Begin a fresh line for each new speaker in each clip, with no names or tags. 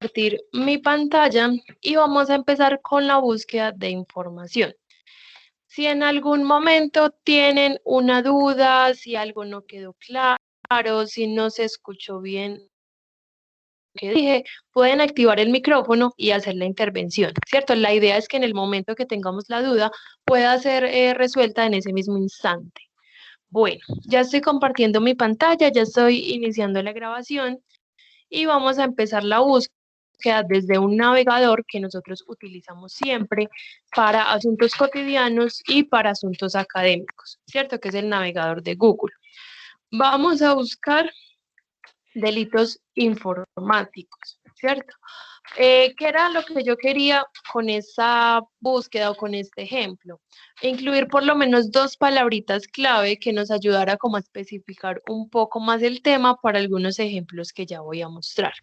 compartir mi pantalla y vamos a empezar con la búsqueda de información. Si en algún momento tienen una duda, si algo no quedó claro, si no se escuchó bien lo que dije, pueden activar el micrófono y hacer la intervención, ¿cierto? La idea es que en el momento que tengamos la duda pueda ser resuelta en ese mismo instante. Bueno, ya estoy compartiendo mi pantalla, ya estoy iniciando la grabación y vamos a empezar la búsqueda desde un navegador que nosotros utilizamos siempre para asuntos cotidianos y para asuntos académicos, ¿cierto? Que es el navegador de Google. Vamos a buscar delitos informáticos, ¿cierto? ¿Qué era lo que yo quería con esa búsqueda o con este ejemplo? Incluir por lo menos dos palabritas clave que nos ayudara como a especificar un poco más el tema para algunos ejemplos que ya voy a mostrar.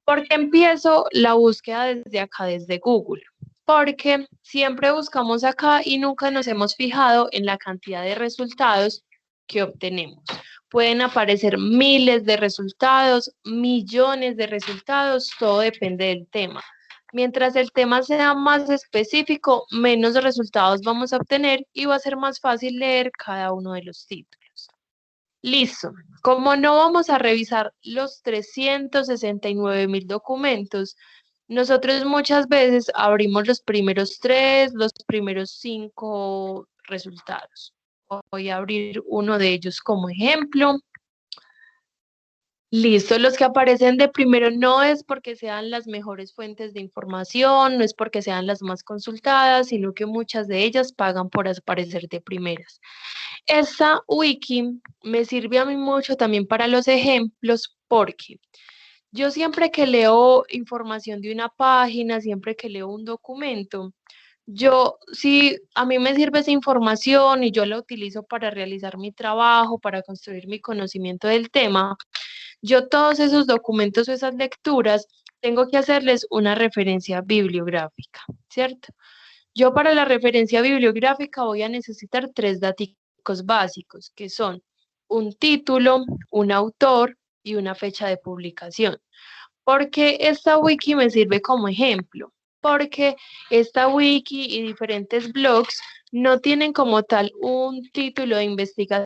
¿Por qué empiezo la búsqueda desde acá, desde Google? Porque siempre buscamos acá y nunca nos hemos fijado en la cantidad de resultados que obtenemos. Pueden aparecer miles de resultados, millones de resultados, todo depende del tema. Mientras el tema sea más específico, menos resultados vamos a obtener y va a ser más fácil leer cada uno de los títulos. Listo. Como no vamos a revisar los 369.000 documentos, nosotros muchas veces abrimos los primeros 3, los primeros 5 resultados. Voy a abrir uno de ellos como ejemplo. Listo, los que aparecen de primero no es porque sean las mejores fuentes de información, no es porque sean las más consultadas, sino que muchas de ellas pagan por aparecer de primeras. Esta wiki me sirve a mí mucho también para los ejemplos porque yo siempre que leo información de una página, siempre que leo un documento, si a mí me sirve esa información y yo la utilizo para realizar mi trabajo, para construir mi conocimiento del tema, yo todos esos documentos o esas lecturas tengo que hacerles una referencia bibliográfica, ¿cierto? Yo para la referencia bibliográfica voy a necesitar 3 datos básicos, que son un título, un autor y una fecha de publicación. Porque esta wiki me sirve como ejemplo, porque esta wiki y diferentes blogs no tienen como tal un título de investigación,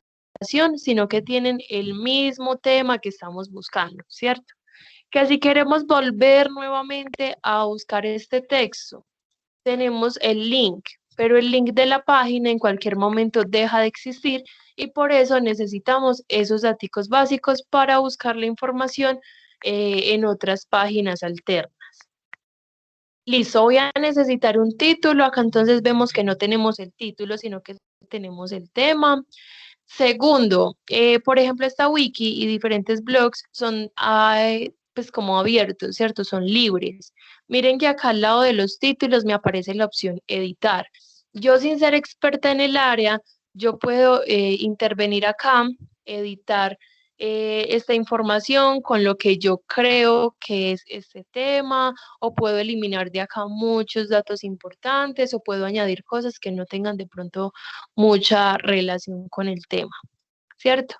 sino que tienen el mismo tema que estamos buscando, ¿cierto? Que si queremos volver nuevamente a buscar este texto, tenemos el link, pero el link de la página en cualquier momento deja de existir y por eso necesitamos esos datos básicos para buscar la información en otras páginas alternas. Listo, voy a necesitar un título. Acá entonces vemos que no tenemos el título, sino que tenemos el tema. Segundo, por ejemplo, esta wiki y diferentes blogs son pues como abiertos, ¿cierto? Son libres. Miren que acá al lado de los títulos me aparece la opción editar. Yo sin ser experta en el área, yo puedo intervenir acá, editar esta información con lo que yo creo que es este tema, o puedo eliminar de acá muchos datos importantes, o puedo añadir cosas que no tengan de pronto mucha relación con el tema, ¿cierto?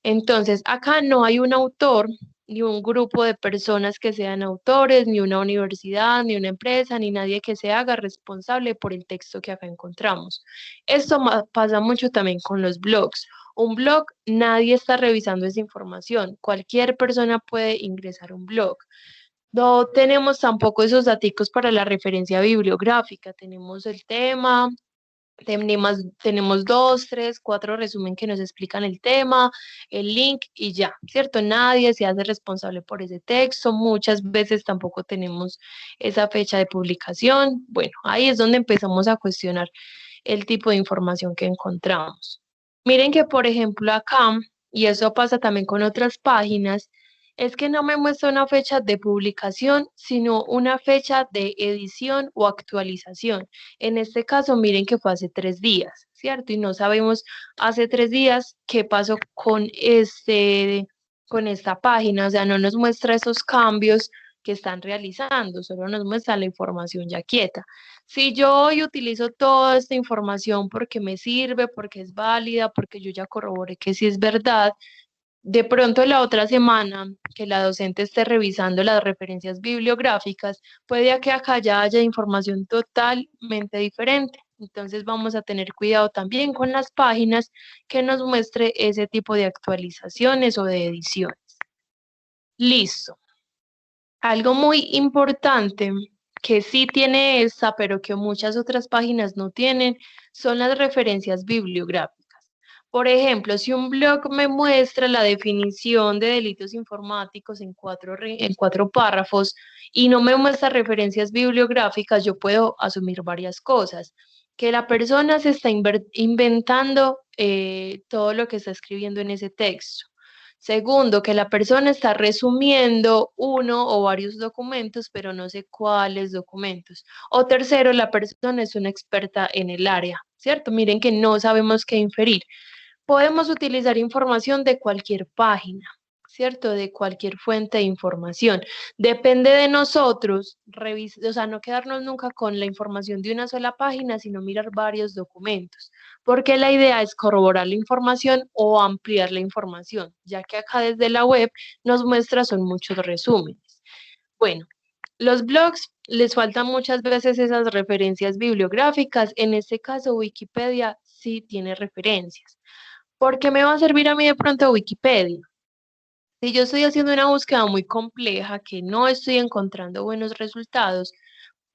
Entonces, acá no hay un autor, ni un grupo de personas que sean autores, ni una universidad, ni una empresa, ni nadie que se haga responsable por el texto que acá encontramos. Esto pasa mucho también con los blogs. Un blog, nadie está revisando esa información. Cualquier persona puede ingresar a un blog. No tenemos tampoco esos datos para la referencia bibliográfica. Tenemos el tema, tenemos 2, 3, 4 resumen que nos explican el tema, el link y ya, ¿cierto? Nadie se hace responsable por ese texto, muchas veces tampoco tenemos esa fecha de publicación. Bueno, ahí es donde empezamos a cuestionar el tipo de información que encontramos. Miren que, por ejemplo, acá, y eso pasa también con otras páginas, es que no me muestra una fecha de publicación, sino una fecha de edición o actualización. En este caso, miren que fue hace 3 días, ¿cierto? Y no sabemos hace 3 días qué pasó con esta página, o sea, no nos muestra esos cambios que están realizando, solo nos muestra la información ya quieta. Si yo hoy utilizo toda esta información porque me sirve, porque es válida, porque yo ya corroboré que sí es verdad, De pronto la otra semana que la docente esté revisando las referencias bibliográficas, puede que acá ya haya información totalmente diferente. Entonces vamos a tener cuidado también con las páginas que nos muestre ese tipo de actualizaciones o de ediciones. Listo. Algo muy importante que sí tiene esta, pero que muchas otras páginas no tienen, son las referencias bibliográficas. Por ejemplo, si un blog me muestra la definición de delitos informáticos en cuatro párrafos y no me muestra referencias bibliográficas, yo puedo asumir varias cosas. Que la persona se está inventando todo lo que está escribiendo en ese texto. Segundo, que la persona está resumiendo uno o varios documentos, pero no sé cuáles documentos. O tercero, la persona es una experta en el área, ¿cierto? Miren que no sabemos qué inferir. Podemos utilizar información de cualquier página, ¿cierto? De cualquier fuente de información. Depende de nosotros, o sea, no quedarnos nunca con la información de una sola página, sino mirar varios documentos, porque la idea es corroborar la información o ampliar la información, ya que acá desde la web nos muestra son muchos resúmenes. Bueno, los blogs les faltan muchas veces esas referencias bibliográficas. En este caso, Wikipedia sí tiene referencias. ¿Por qué me va a servir a mí de pronto Wikipedia? Si yo estoy haciendo una búsqueda muy compleja, que no estoy encontrando buenos resultados,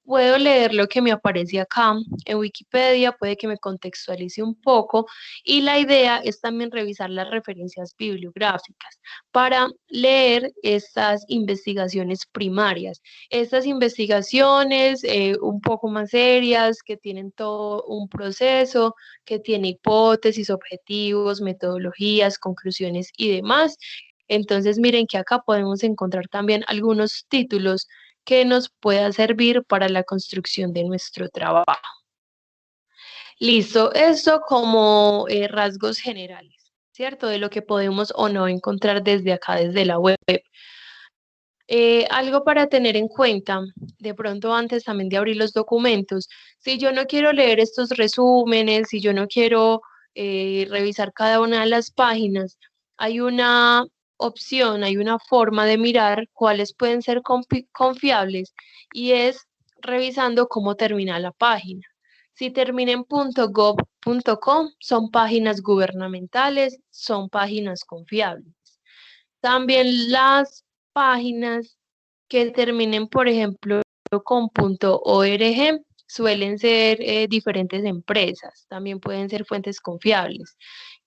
puedo leer lo que me aparece acá en Wikipedia, puede que me contextualice un poco y la idea es también revisar las referencias bibliográficas para leer estas investigaciones primarias. Estas investigaciones un poco más serias, que tienen todo un proceso, que tiene hipótesis, objetivos, metodologías, conclusiones y demás. Entonces, miren que acá podemos encontrar también algunos títulos que nos pueda servir para la construcción de nuestro trabajo. Listo, eso como rasgos generales, ¿cierto? De lo que podemos o no encontrar desde acá, desde la web. Algo para tener en cuenta, de pronto antes también de abrir los documentos, si yo no quiero leer estos resúmenes, si yo no quiero revisar cada una de las páginas, hay una opción, hay una forma de mirar cuáles pueden ser confiables y es revisando cómo termina la página. Si termina en .gov.com, son páginas gubernamentales, son páginas confiables. También las páginas que terminen, por ejemplo, con .org suelen ser diferentes empresas, también pueden ser fuentes confiables.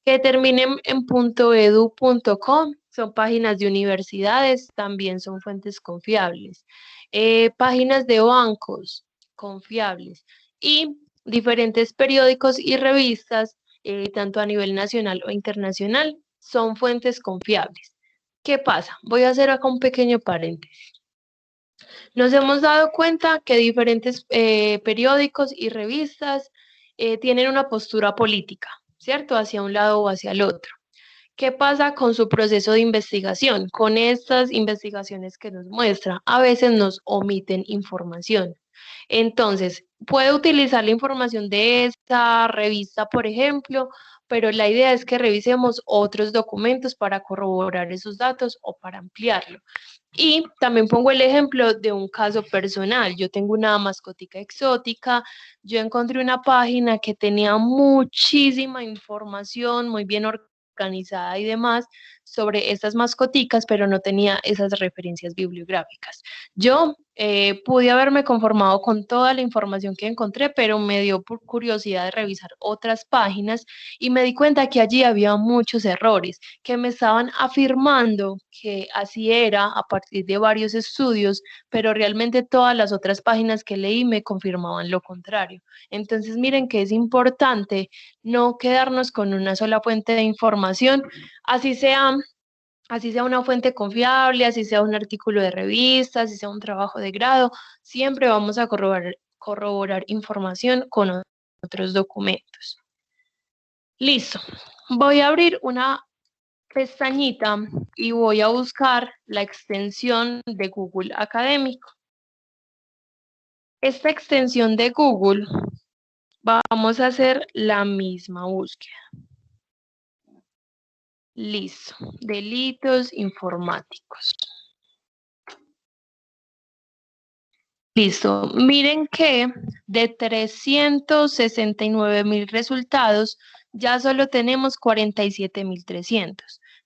Que terminen en .edu.com son páginas de universidades, también son fuentes confiables. Páginas de bancos confiables y diferentes periódicos y revistas, tanto a nivel nacional o internacional, son fuentes confiables. ¿Qué pasa? Voy a hacer acá un pequeño paréntesis. Nos hemos dado cuenta que diferentes periódicos y revistas tienen una postura política, ¿cierto? Hacia un lado o hacia el otro. ¿Qué pasa con su proceso de investigación? Con estas investigaciones que nos muestra, a veces nos omiten información. Entonces, puede utilizar la información de esta revista, por ejemplo, pero la idea es que revisemos otros documentos para corroborar esos datos o para ampliarlo. Y también pongo el ejemplo de un caso personal. Yo tengo una mascotica exótica. Yo encontré una página que tenía muchísima información, muy bien organizada y demás sobre estas mascoticas, pero no tenía esas referencias bibliográficas. Yo pude haberme conformado con toda la información que encontré, pero me dio por curiosidad de revisar otras páginas y me di cuenta que allí había muchos errores que me estaban afirmando que así era a partir de varios estudios, pero realmente todas las otras páginas que leí me confirmaban lo contrario. Entonces, miren que es importante no quedarnos con una sola fuente de información, así sea una fuente confiable, así sea un artículo de revista, así sea un trabajo de grado, siempre vamos a corroborar información con otros documentos. Listo. Voy a abrir una pestañita y voy a buscar la extensión de Google Académico. Esta extensión de Google, vamos a hacer la misma búsqueda. Listo. Delitos informáticos. Listo. Miren que de 369.000 resultados, ya solo tenemos 47.300.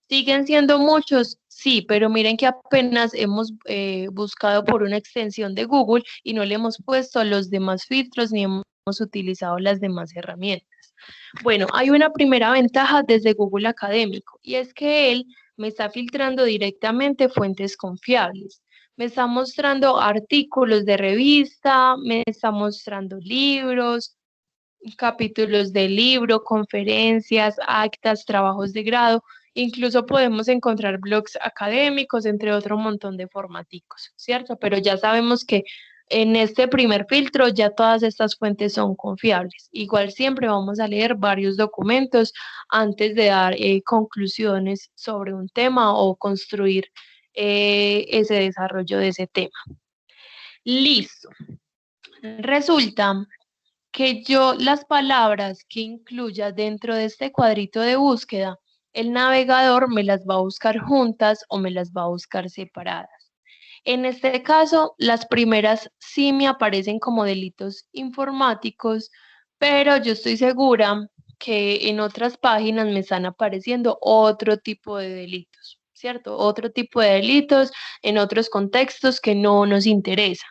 ¿Siguen siendo muchos? Sí, pero miren que apenas hemos buscado por una extensión de Google y no le hemos puesto los demás filtros ni hemos utilizado las demás herramientas. Bueno, hay una primera ventaja desde Google Académico y es que él me está filtrando directamente fuentes confiables. Me está mostrando artículos de revista, me está mostrando libros, capítulos de libro, conferencias, actas, trabajos de grado. Incluso podemos encontrar blogs académicos, entre otro montón de formaticos, ¿cierto? Pero ya sabemos que en este primer filtro ya todas estas fuentes son confiables. Igual siempre vamos a leer varios documentos antes de dar conclusiones sobre un tema o construir ese desarrollo de ese tema. Listo. Resulta que yo las palabras que incluya dentro de este cuadrito de búsqueda, el navegador me las va a buscar juntas o me las va a buscar separadas. En este caso, las primeras sí me aparecen como delitos informáticos, pero yo estoy segura que en otras páginas me están apareciendo otro tipo de delitos, ¿cierto? Otro tipo de delitos en otros contextos que no nos interesa.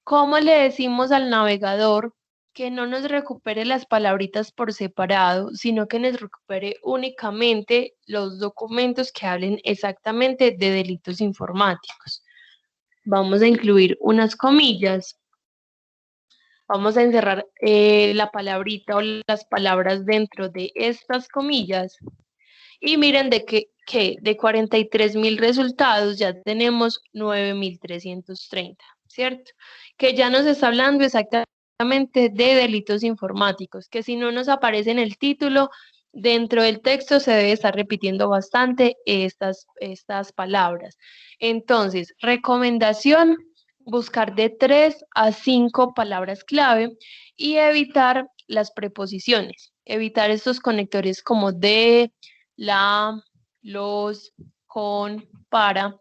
¿Cómo le decimos al navegador que no nos recupere las palabritas por separado, sino que nos recupere únicamente los documentos que hablen exactamente de delitos informáticos? Vamos a incluir unas comillas, vamos a encerrar la palabrita o las palabras dentro de estas comillas y miren que de 43.000 resultados ya tenemos 9.330, ¿cierto? Que ya nos está hablando exactamente de delitos informáticos, que si no nos aparece en el título, dentro del texto se debe estar repitiendo bastante estas palabras. Entonces, recomendación, buscar de 3 a 5 palabras clave y evitar las preposiciones, evitar estos conectores como de, la, los, con, para,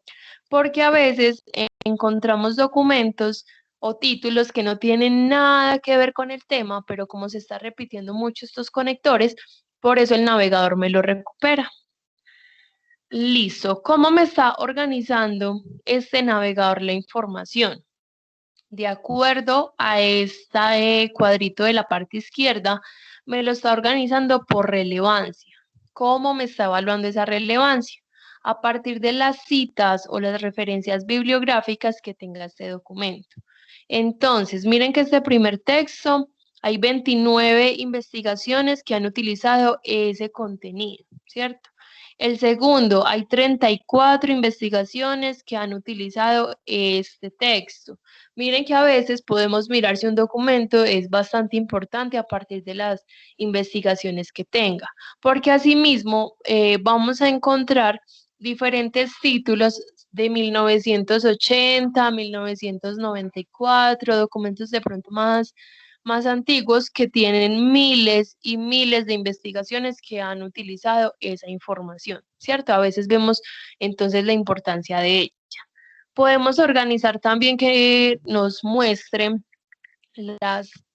porque a veces encontramos documentos o títulos que no tienen nada que ver con el tema, pero como se está repitiendo mucho estos conectores, por eso el navegador me lo recupera. Listo. ¿Cómo me está organizando este navegador la información? De acuerdo a este cuadrito de la parte izquierda, me lo está organizando por relevancia. ¿Cómo me está evaluando esa relevancia? A partir de las citas o las referencias bibliográficas que tenga este documento. Entonces, miren que este primer texto, hay 29 investigaciones que han utilizado ese contenido, ¿cierto? El segundo, hay 34 investigaciones que han utilizado este texto. Miren que a veces podemos mirar si un documento es bastante importante a partir de las investigaciones que tenga, porque asimismo vamos a encontrar diferentes títulos de 1980, 1994, documentos de pronto más antiguos que tienen miles y miles de investigaciones que han utilizado esa información, ¿cierto? A veces vemos entonces la importancia de ella. Podemos organizar también que nos muestren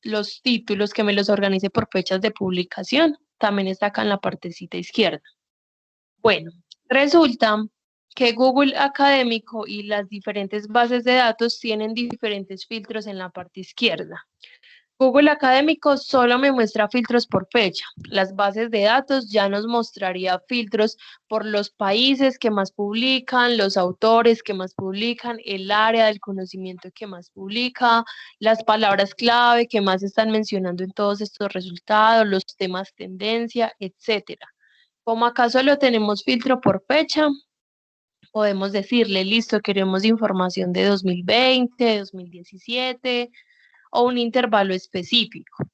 los títulos, que me los organice por fechas de publicación. También está acá en la partecita izquierda. Bueno, resulta que Google Académico y las diferentes bases de datos tienen diferentes filtros en la parte izquierda. Google Académico solo me muestra filtros por fecha. Las bases de datos ya nos mostraría filtros por los países que más publican, los autores que más publican, el área del conocimiento que más publica, las palabras clave que más están mencionando en todos estos resultados, los temas tendencia, etcétera. Como acá solo tenemos filtro por fecha, podemos decirle, listo, queremos información de 2020, 2017 o un intervalo específico.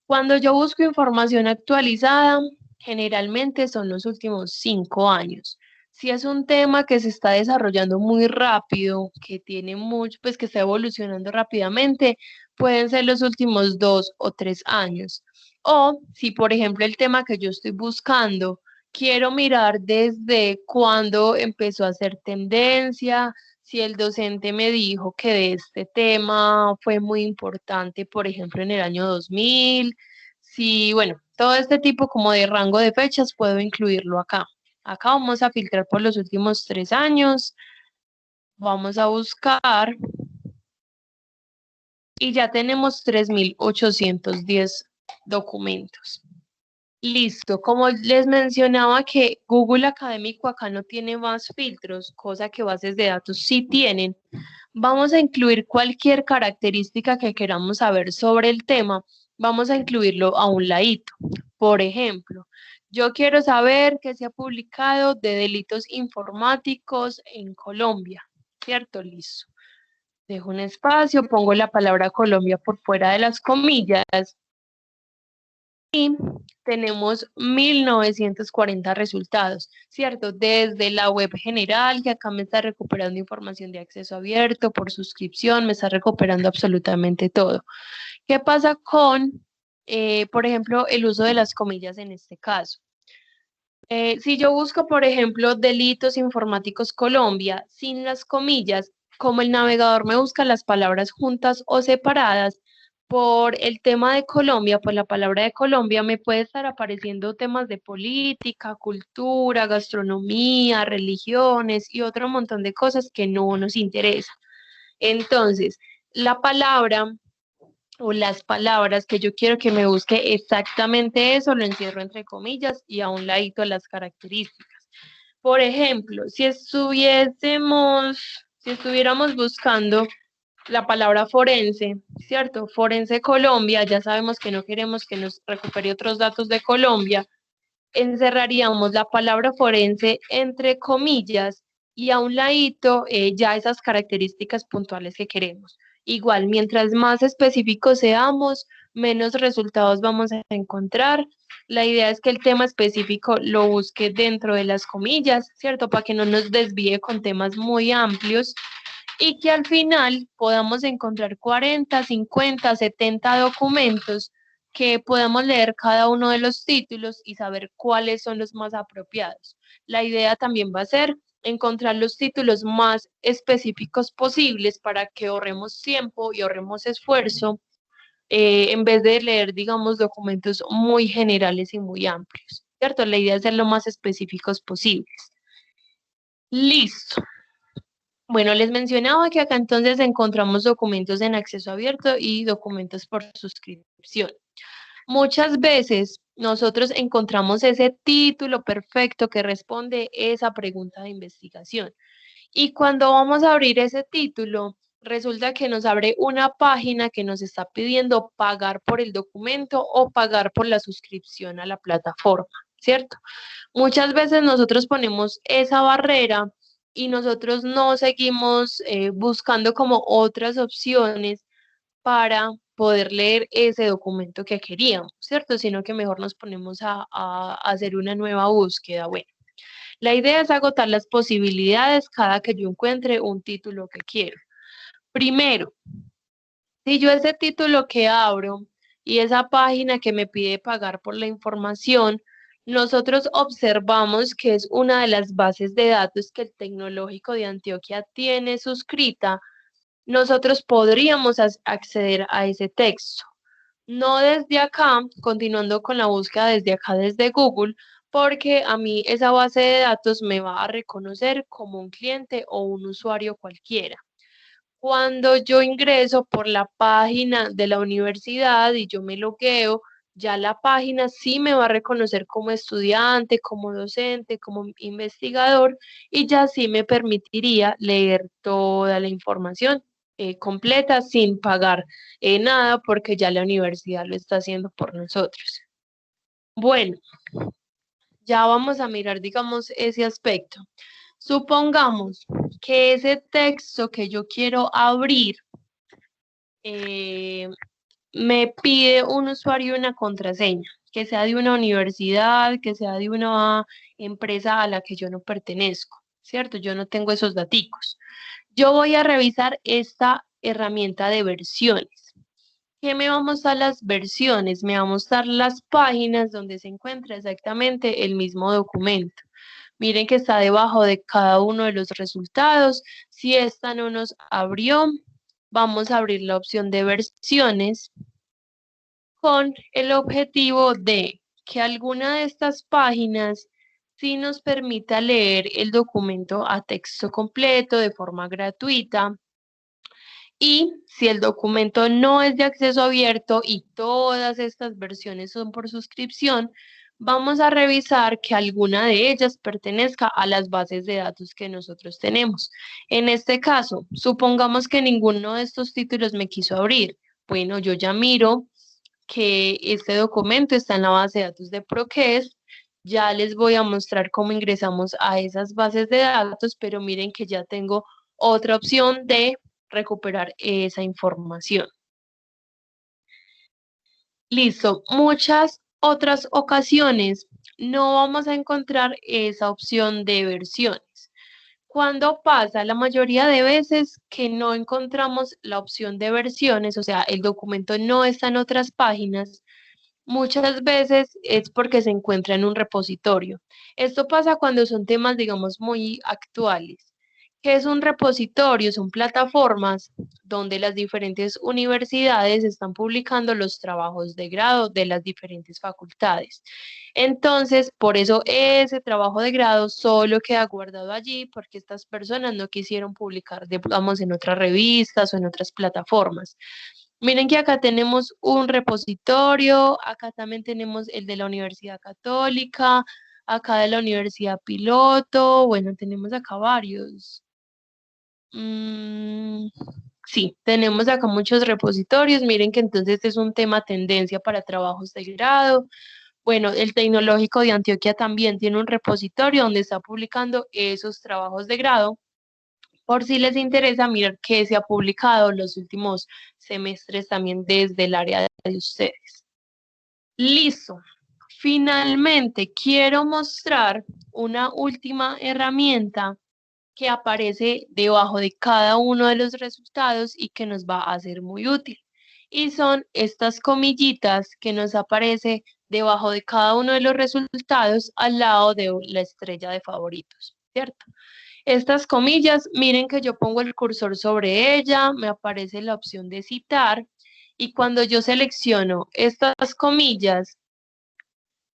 Cuando yo busco información actualizada, generalmente son los últimos 5 años. Si es un tema que se está desarrollando muy rápido, que tiene mucho, pues que está evolucionando rápidamente, pueden ser los últimos 2 o 3 años. O si, por ejemplo, el tema que yo estoy buscando quiero mirar desde cuándo empezó a ser tendencia, si el docente me dijo que de este tema fue muy importante, por ejemplo, en el año 2000, si, bueno, todo este tipo como de rango de fechas puedo incluirlo acá. Acá vamos a filtrar por los últimos 3 años, vamos a buscar y ya tenemos 3.810 documentos. Listo, como les mencionaba que Google Académico acá no tiene más filtros, cosa que bases de datos sí tienen, vamos a incluir cualquier característica que queramos saber sobre el tema, vamos a incluirlo a un ladito. Por ejemplo, yo quiero saber qué se ha publicado de delitos informáticos en Colombia, ¿cierto? Listo. Dejo un espacio, pongo la palabra Colombia por fuera de las comillas y tenemos 1940 resultados, ¿cierto? Desde la web general, que acá me está recuperando información de acceso abierto, por suscripción, me está recuperando absolutamente todo. ¿Qué pasa con, por ejemplo, el uso de las comillas en este caso? Si yo busco, por ejemplo, delitos informáticos Colombia sin las comillas, como el navegador me busca las palabras juntas o separadas, por el tema de Colombia, pues la palabra de Colombia me puede estar apareciendo temas de política, cultura, gastronomía, religiones y otro montón de cosas que no nos interesan. Entonces, la palabra o las palabras que yo quiero que me busque exactamente eso, lo encierro entre comillas y a un ladito las características. Por ejemplo, si estuviéramos buscando la palabra forense, ¿cierto? Forense Colombia, ya sabemos que no queremos que nos recupere otros datos de Colombia, encerraríamos la palabra forense entre comillas y a un ladito ya esas características puntuales que queremos. Igual, mientras más específicos seamos, menos resultados vamos a encontrar. La idea es que el tema específico lo busque dentro de las comillas, ¿cierto? Para que no nos desvíe con temas muy amplios y que al final podamos encontrar 40, 50, 70 documentos que podamos leer cada uno de los títulos y saber cuáles son los más apropiados. La idea también va a ser encontrar los títulos más específicos posibles para que ahorremos tiempo y ahorremos esfuerzo en vez de leer, digamos, documentos muy generales y muy amplios, ¿cierto? La idea es ser lo más específicos posibles. Listo. Bueno, les mencionaba que acá entonces encontramos documentos en acceso abierto y documentos por suscripción. Muchas veces nosotros encontramos ese título perfecto que responde esa pregunta de investigación. Y cuando vamos a abrir ese título, resulta que nos abre una página que nos está pidiendo pagar por el documento o pagar por la suscripción a la plataforma, ¿cierto? Muchas veces nosotros ponemos esa barrera y nosotros no seguimos buscando como otras opciones para poder leer ese documento que queríamos, ¿cierto? Sino que mejor nos ponemos a hacer una nueva búsqueda. Bueno, la idea es agotar las posibilidades cada que yo encuentre un título que quiero. Primero, si yo ese título que abro y esa página que me pide pagar por la información, nosotros observamos que es una de las bases de datos que el Tecnológico de Antioquia tiene suscrita, nosotros podríamos acceder a ese texto. No desde acá, continuando con la búsqueda desde acá, desde Google, porque a mí esa base de datos me va a reconocer como un cliente o un usuario cualquiera. Cuando yo ingreso por la página de la universidad y yo me logueo, ya la página sí me va a reconocer como estudiante, como docente, como investigador y ya sí me permitiría leer toda la información completa sin pagar nada porque ya la universidad lo está haciendo por nosotros. Bueno, ya vamos a mirar, digamos, ese aspecto. Supongamos que ese texto que yo quiero abrir eh, me pide un usuario y una contraseña, que sea de una universidad, que sea de una empresa a la que yo no pertenezco, ¿cierto? Yo no tengo esos daticos. Yo voy a revisar esta herramienta de versiones. ¿Qué me va a mostrar las versiones? Me va a mostrar las páginas donde se encuentra exactamente el mismo documento. Miren que está debajo de cada uno de los resultados. Si esta no nos abrió, vamos a abrir la opción de versiones con el objetivo de que alguna de estas páginas sí nos permita leer el documento a texto completo de forma gratuita. Y si el documento no es de acceso abierto y todas estas versiones son por suscripción, vamos a revisar que alguna de ellas pertenezca a las bases de datos que nosotros tenemos. En este caso, supongamos que ninguno de estos títulos me quiso abrir. Bueno, yo ya miro que este documento está en la base de datos de Proques. Ya les voy a mostrar cómo ingresamos a esas bases de datos, pero miren que ya tengo otra opción de recuperar esa información. Listo, muchas otras ocasiones no vamos a encontrar esa opción de versiones. Cuando pasa la mayoría de veces que no encontramos la opción de versiones, o sea, el documento no está en otras páginas, muchas veces es porque se encuentra en un repositorio. Esto pasa cuando son temas, digamos, muy actuales. ¿Qué es un repositorio? Son plataformas donde las diferentes universidades están publicando los trabajos de grado de las diferentes facultades. Entonces, por eso ese trabajo de grado solo queda guardado allí porque estas personas no quisieron publicar, digamos, en otras revistas o en otras plataformas. Miren que acá tenemos un repositorio, acá también tenemos el de la Universidad Católica, acá de la Universidad Piloto, bueno, tenemos acá varios. Sí, tenemos acá muchos repositorios, miren que entonces es un tema tendencia para trabajos de grado. Bueno, el Tecnológico de Antioquia también tiene un repositorio donde está publicando esos trabajos de grado, por si les interesa mirar qué se ha publicado los últimos semestres también desde el área de ustedes. Listo. Finalmente, quiero mostrar una última herramienta que aparece debajo de cada uno de los resultados y que nos va a ser muy útil. Y son estas comillitas que nos aparece debajo de cada uno de los resultados al lado de la estrella de favoritos, ¿cierto? Estas comillas, miren que yo pongo el cursor sobre ella, me aparece la opción de citar y cuando yo selecciono estas comillas,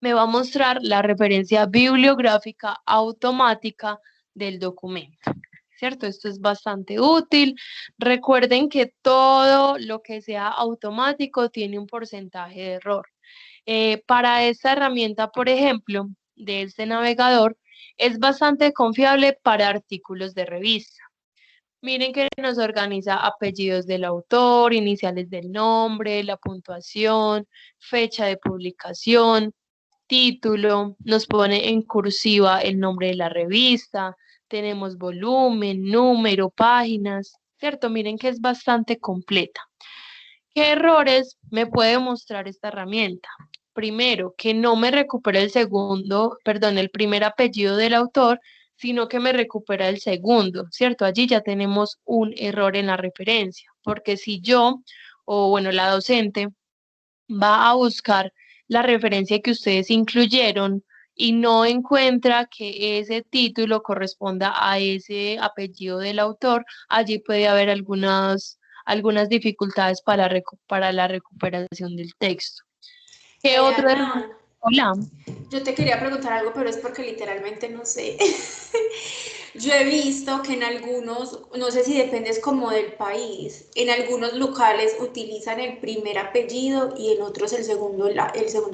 me va a mostrar la referencia bibliográfica automática del documento, ¿cierto? Esto es bastante útil. Recuerden que todo lo que sea automático tiene un porcentaje de error. Para esta herramienta, por ejemplo, de este navegador, es bastante confiable para artículos de revista. Miren que nos organiza apellidos del autor, iniciales del nombre, la puntuación, fecha de publicación, título, nos pone en cursiva el nombre de la revista, tenemos volumen, número, páginas, ¿cierto? Miren que es bastante completa. ¿Qué errores me puede mostrar esta herramienta? Primero, que no me recupera el primer apellido del autor, sino que me recupera el segundo, ¿cierto? Allí ya tenemos un error en la referencia, porque si yo, o bueno, la docente, va a buscar la referencia que ustedes incluyeron y no encuentra que ese título corresponda a ese apellido del autor, allí puede haber algunas dificultades para la recuperación del texto. ¿Qué otro error?
Diana,
Hola.
yo te quería preguntar algo, pero es porque literalmente no sé. Yo he visto que en algunos, no sé si dependes como del país, en algunos locales utilizan el primer apellido y en otros el segundo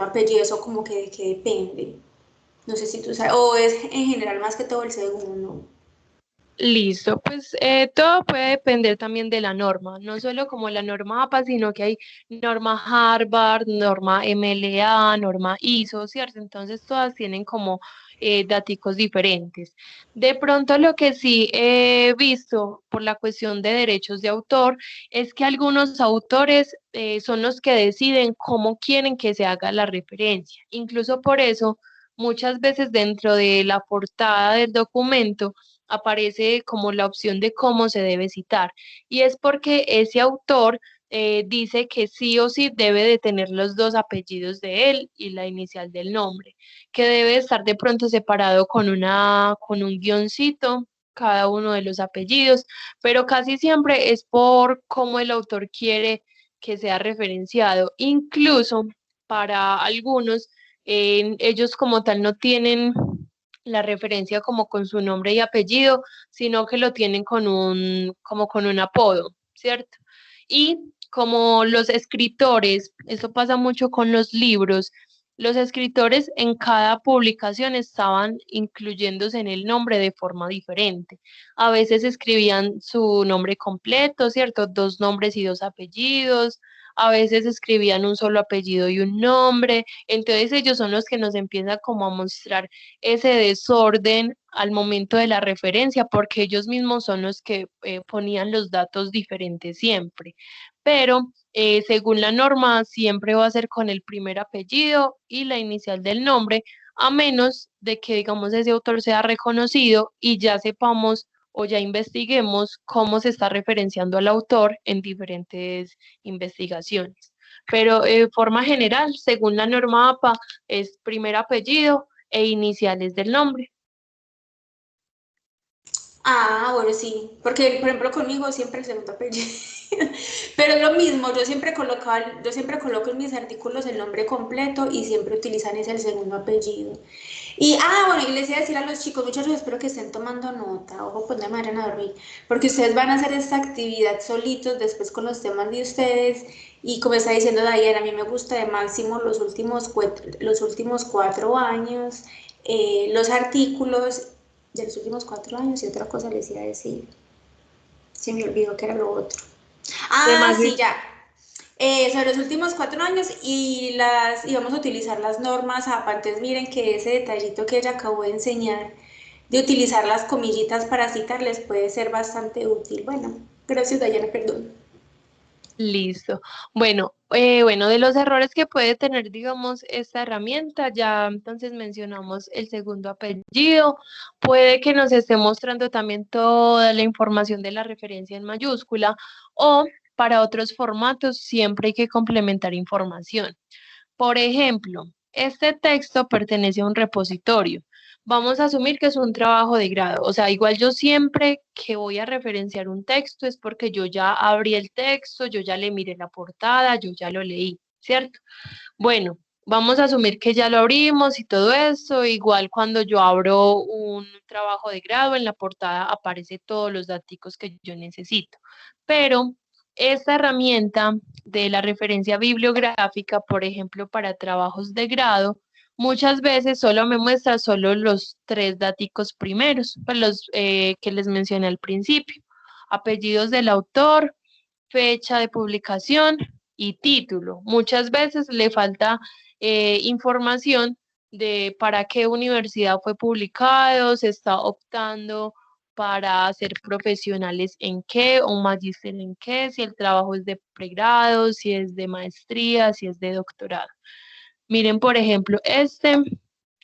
apellido, eso como que de qué depende. No sé si tú sabes, o es en general más que todo el segundo.
Listo, pues todo puede depender también de la norma, no solo como la norma APA, sino que hay norma Harvard, norma MLA, norma ISO, ¿cierto? Entonces todas tienen como daticos diferentes. De pronto lo que sí he visto por la cuestión de derechos de autor es que algunos autores son los que deciden cómo quieren que se haga la referencia. Incluso por eso, muchas veces dentro de la portada del documento, aparece como la opción de cómo se debe citar. Y es porque ese autor dice que sí o sí debe de tener los dos apellidos de él y la inicial del nombre, que debe estar de pronto separado con un guioncito cada uno de los apellidos, pero casi siempre es por cómo el autor quiere que sea referenciado. Incluso para algunos, ellos como tal no tienen la referencia como con su nombre y apellido, sino que lo tienen como con un apodo, ¿cierto? Y como los escritores, eso pasa mucho con los libros, los escritores en cada publicación estaban incluyéndose en el nombre de forma diferente. A veces escribían su nombre completo, ¿cierto? Dos nombres y dos apellidos. A veces escribían un solo apellido y un nombre. Entonces ellos son los que nos empiezan como a mostrar ese desorden al momento de la referencia, porque ellos mismos son los que ponían los datos diferentes siempre. Pero según la norma, siempre va a ser con el primer apellido y la inicial del nombre, a menos de que, digamos, ese autor sea reconocido y ya sepamos o ya investiguemos cómo se está referenciando al autor en diferentes investigaciones. Pero de forma general, según la norma APA, es primer apellido e iniciales del nombre.
Ah, bueno, sí, porque por ejemplo conmigo siempre el segundo apellido, pero es lo mismo, yo siempre coloco en mis artículos el nombre completo y siempre utilizan ese el segundo apellido. Y, bueno, y les iba a decir a los chicos, muchachos, espero que estén tomando nota, ojo, pues no me vayan a dormir, porque ustedes van a hacer esta actividad solitos después con los temas de ustedes, y como está diciendo Diana, a mí me gusta de máximo los últimos 4 años, los artículos de los últimos 4 años, y otra cosa les iba a decir, se me olvidó que era lo otro.
Además,
Sí, ya. Sobre los últimos 4 años y vamos a utilizar las normas aparte. Miren que ese detallito que ella acabó de enseñar de utilizar las comillitas para citar les puede ser bastante útil. Bueno, gracias Dayana, perdón.
listo. Bueno, de los errores que puede tener, digamos, esta herramienta, ya entonces mencionamos el segundo apellido. Puede que nos esté mostrando también toda la información de la referencia en mayúscula o para otros formatos siempre hay que complementar información. Por ejemplo, este texto pertenece a un repositorio. Vamos a asumir que es un trabajo de grado. O sea, igual yo siempre que voy a referenciar un texto es porque yo ya abrí el texto, yo ya le miré la portada, yo ya lo leí, ¿cierto? Bueno, vamos a asumir que ya lo abrimos y todo eso. Igual cuando yo abro un trabajo de grado, en la portada aparece todos los datos que yo necesito. Pero esta herramienta de la referencia bibliográfica, por ejemplo, para trabajos de grado, muchas veces solo me muestra solo los tres datos primeros, pues los que les mencioné al principio. Apellidos del autor, fecha de publicación y título. Muchas veces le falta información de para qué universidad fue publicado, se está optando para ser profesionales en qué o magíster en qué, si el trabajo es de pregrado, si es de maestría, si es de doctorado. Miren, por ejemplo,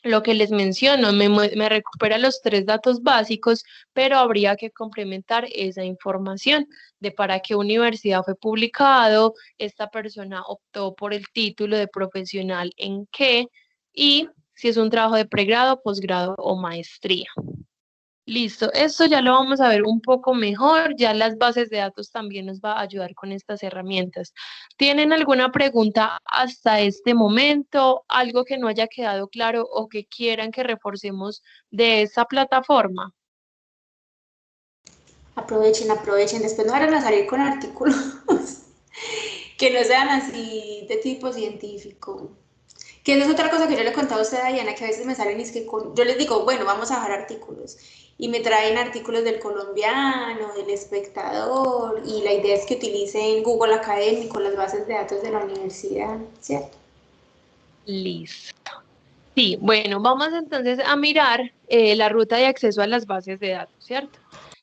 lo que les menciono, me recupera los tres datos básicos, pero habría que complementar esa información de para qué universidad fue publicado, esta persona optó por el título de profesional en qué y si es un trabajo de pregrado, posgrado o maestría. Listo, esto ya lo vamos a ver un poco mejor, ya las bases de datos también nos va a ayudar con estas herramientas. ¿Tienen alguna pregunta hasta este momento? ¿Algo que no haya quedado claro o que quieran que reforcemos de esta plataforma?
Aprovechen, aprovechen. Después no van a salir con artículos que no sean así de tipo científico. Que esa es otra cosa que yo le he contado a usted, Diana, que a veces me salen y es que yo les digo, bueno, vamos a bajar artículos. Y me traen artículos del Colombiano, del Espectador, y la idea es que utilicen Google Académico, las bases de datos de la universidad, ¿cierto?
Listo. Sí, bueno, vamos entonces a mirar la ruta de acceso a las bases de datos, ¿cierto?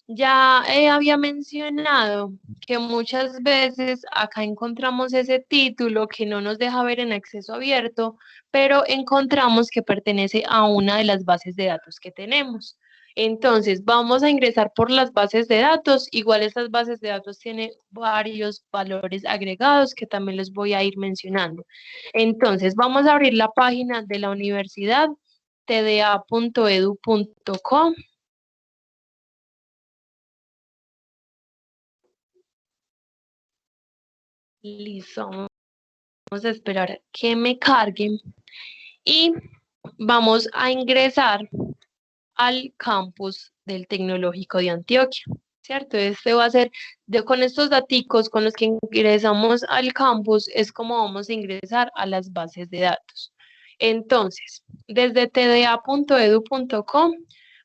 Ya había mencionado que muchas veces acá encontramos ese título que no nos deja ver en acceso abierto, pero encontramos que pertenece a una de las bases de datos que tenemos. Entonces, vamos a ingresar por las bases de datos. Igual estas bases de datos tienen varios valores agregados que también les voy a ir mencionando. Entonces, vamos a abrir la página de la universidad, tda.edu.co. Listo, vamos a esperar que me carguen y vamos a ingresar al campus del Tecnológico de Antioquia, ¿cierto? Este va a ser, con estos daticos con los que ingresamos al campus, es como vamos a ingresar a las bases de datos. Entonces, desde tda.edu.com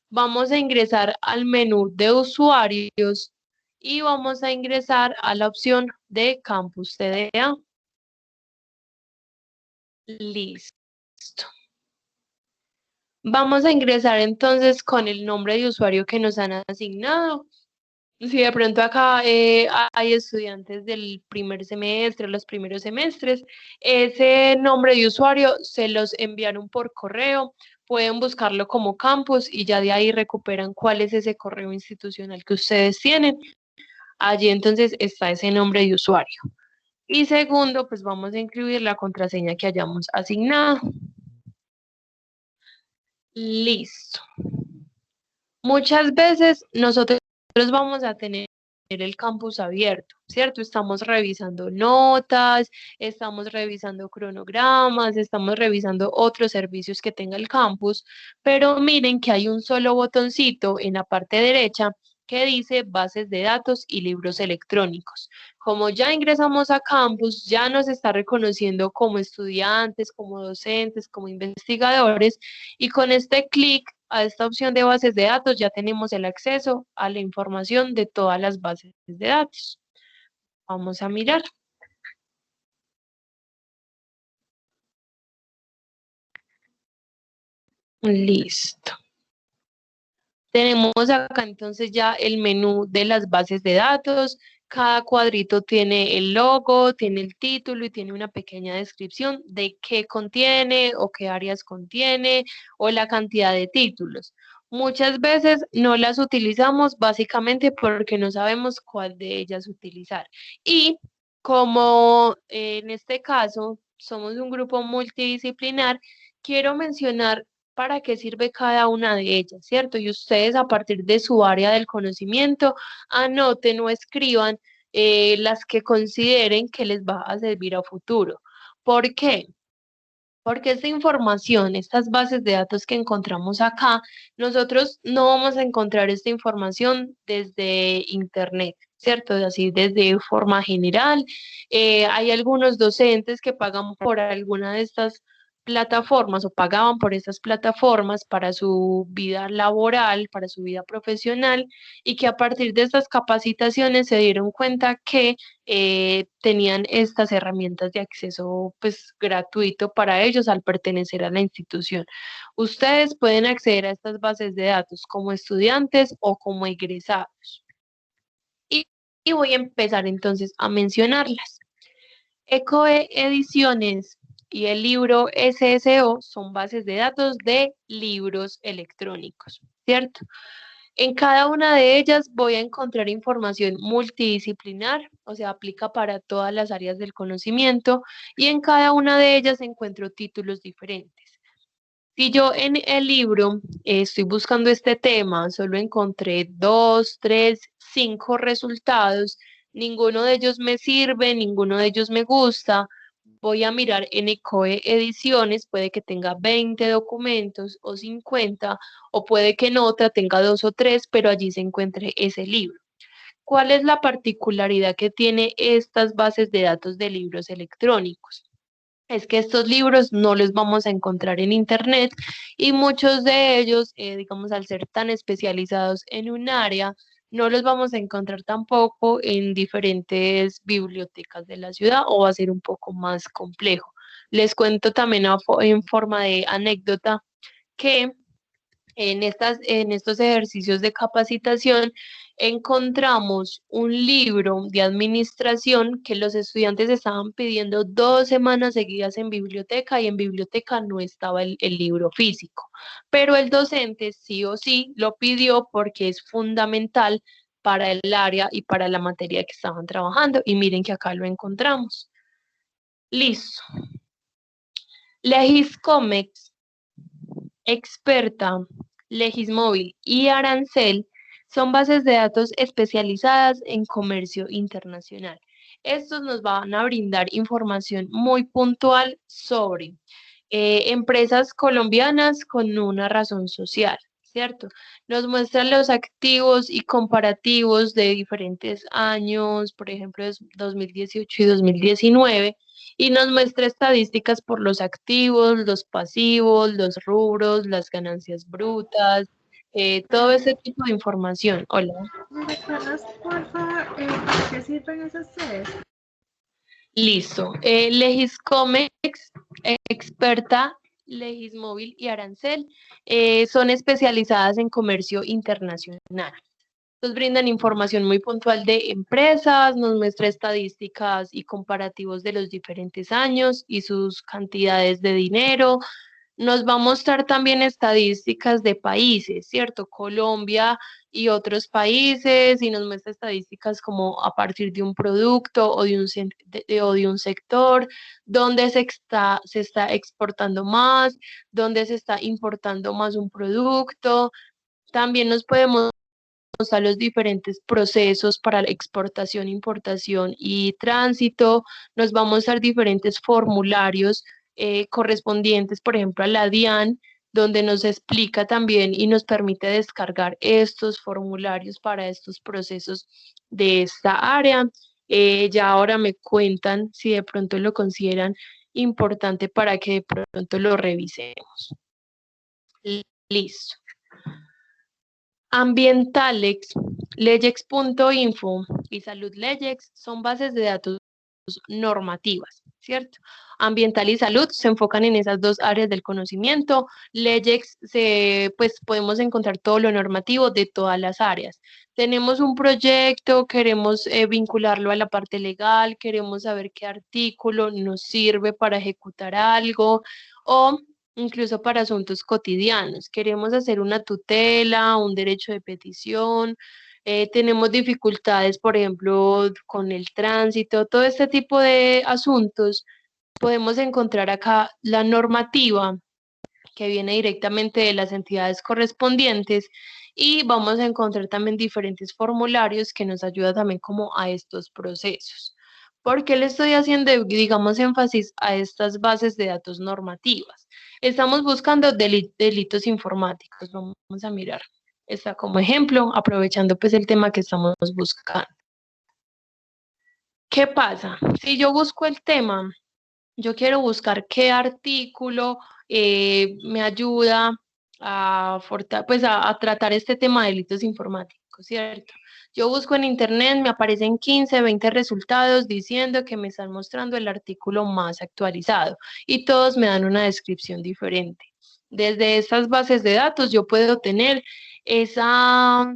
vamos a ingresar al menú de usuarios y vamos a ingresar a la opción de Campus TDA. Listo. Vamos a ingresar entonces con el nombre de usuario que nos han asignado. Si de pronto acá hay estudiantes del primer semestre, los primeros semestres, ese nombre de usuario se los enviaron por correo, pueden buscarlo como campus y ya de ahí recuperan cuál es ese correo institucional que ustedes tienen. Allí entonces está ese nombre de usuario. Y segundo, pues vamos a incluir la contraseña que hayamos asignado. Listo. Muchas veces nosotros vamos a tener el campus abierto, ¿cierto? Estamos revisando notas, estamos revisando cronogramas, estamos revisando otros servicios que tenga el campus, pero miren que hay un solo botoncito en la parte derecha que dice bases de datos y libros electrónicos. Como ya ingresamos a campus, ya nos está reconociendo como estudiantes, como docentes, como investigadores, y con este clic a esta opción de bases de datos ya tenemos el acceso a la información de todas las bases de datos. Vamos a mirar. Listo. Tenemos acá entonces ya el menú de las bases de datos. Cada cuadrito tiene el logo, tiene el título y tiene una pequeña descripción de qué contiene o qué áreas contiene o la cantidad de títulos. Muchas veces no las utilizamos básicamente porque no sabemos cuál de ellas utilizar. Y como en este caso somos un grupo multidisciplinar, quiero mencionar para qué sirve cada una de ellas, ¿cierto? Y ustedes a partir de su área del conocimiento anoten o escriban las que consideren que les va a servir a futuro. ¿Por qué? Porque esta información, estas bases de datos que encontramos acá, nosotros no vamos a encontrar esta información desde Internet, ¿cierto? Así desde forma general. Hay algunos docentes que pagan por alguna de estas plataformas o pagaban por estas plataformas para su vida laboral, para su vida profesional, y que a partir de estas capacitaciones se dieron cuenta que tenían estas herramientas de acceso pues gratuito para ellos al pertenecer a la institución. Ustedes pueden acceder a estas bases de datos como estudiantes o como egresados. Y, y voy a empezar entonces a mencionarlas. ECOE Ediciones y el libro SSO son bases de datos de libros electrónicos, ¿cierto? En cada una de ellas voy a encontrar información multidisciplinar, o sea, aplica para todas las áreas del conocimiento, y en cada una de ellas encuentro títulos diferentes. Si yo en el libro estoy buscando este tema, solo encontré 2, 3, 5 resultados, ninguno de ellos me sirve, ninguno de ellos me gusta, voy a mirar en ECOE Ediciones, puede que tenga 20 documentos o 50, o puede que en otra tenga 2 o 3, pero allí se encuentre ese libro. ¿Cuál es la particularidad que tiene estas bases de datos de libros electrónicos? Es que estos libros no los vamos a encontrar en internet y muchos de ellos, digamos, al ser tan especializados en un área, no los vamos a encontrar tampoco en diferentes bibliotecas de la ciudad o va a ser un poco más complejo. Les cuento también en forma de anécdota que en estos ejercicios de capacitación encontramos un libro de administración que los estudiantes estaban pidiendo 2 semanas seguidas en biblioteca y en biblioteca no estaba el libro físico, pero el docente sí o sí lo pidió porque es fundamental para el área y para la materia que estaban trabajando y miren que acá lo encontramos. Listo. Legiscomex, Experta, Legismóvil y Arancel son bases de datos especializadas en comercio internacional. Estos nos van a brindar información muy puntual sobre empresas colombianas con una razón social, ¿cierto? Nos muestran los activos y comparativos de diferentes años, por ejemplo, 2018 y 2019, y nos muestra estadísticas por los activos, los pasivos, los rubros, las ganancias brutas, todo ese tipo de información. Hola.
¿Me recuerdas, por favor, para qué sirven esas sedes?
Listo. Legiscomex, Experta, Legismóvil y Arancel son especializadas en comercio internacional. Nos brindan información muy puntual de empresas, nos muestra estadísticas y comparativos de los diferentes años y sus cantidades de dinero. Nos va a mostrar también estadísticas de países, ¿cierto? Colombia y otros países, y nos muestra estadísticas como a partir de un producto o de un sector, dónde se está exportando más, dónde se está importando más un producto. También nos podemos a los diferentes procesos para la exportación, importación y tránsito. Nos vamos a dar diferentes formularios correspondientes, por ejemplo, a la DIAN, donde nos explica también y nos permite descargar estos formularios para estos procesos de esta área. Ya ahora me cuentan si de pronto lo consideran importante para que de pronto lo revisemos. Listo. Ambientalex, Leyex.info y SaludLeyex son bases de datos normativas, ¿cierto? Ambiental y salud se enfocan en esas dos áreas del conocimiento. Leyex, pues podemos encontrar todo lo normativo de todas las áreas. Tenemos un proyecto, queremos vincularlo a la parte legal, queremos saber qué artículo nos sirve para ejecutar algo o incluso para asuntos cotidianos. Queremos hacer una tutela, un derecho de petición, tenemos dificultades, por ejemplo, con el tránsito, todo este tipo de asuntos. Podemos encontrar acá la normativa que viene directamente de las entidades correspondientes y vamos a encontrar también diferentes formularios que nos ayudan también como a estos procesos. ¿Por qué le estoy haciendo, digamos, énfasis a estas bases de datos normativas? Estamos buscando delitos informáticos. Vamos a mirar esta como ejemplo, aprovechando pues el tema que estamos buscando. ¿Qué pasa? Si yo busco el tema, yo quiero buscar qué artículo me ayuda pues a tratar este tema de delitos informáticos, ¿cierto? Yo busco en internet, me aparecen 15, 20 resultados diciendo que me están mostrando el artículo más actualizado y todos me dan una descripción diferente. Desde estas bases de datos yo puedo tener esa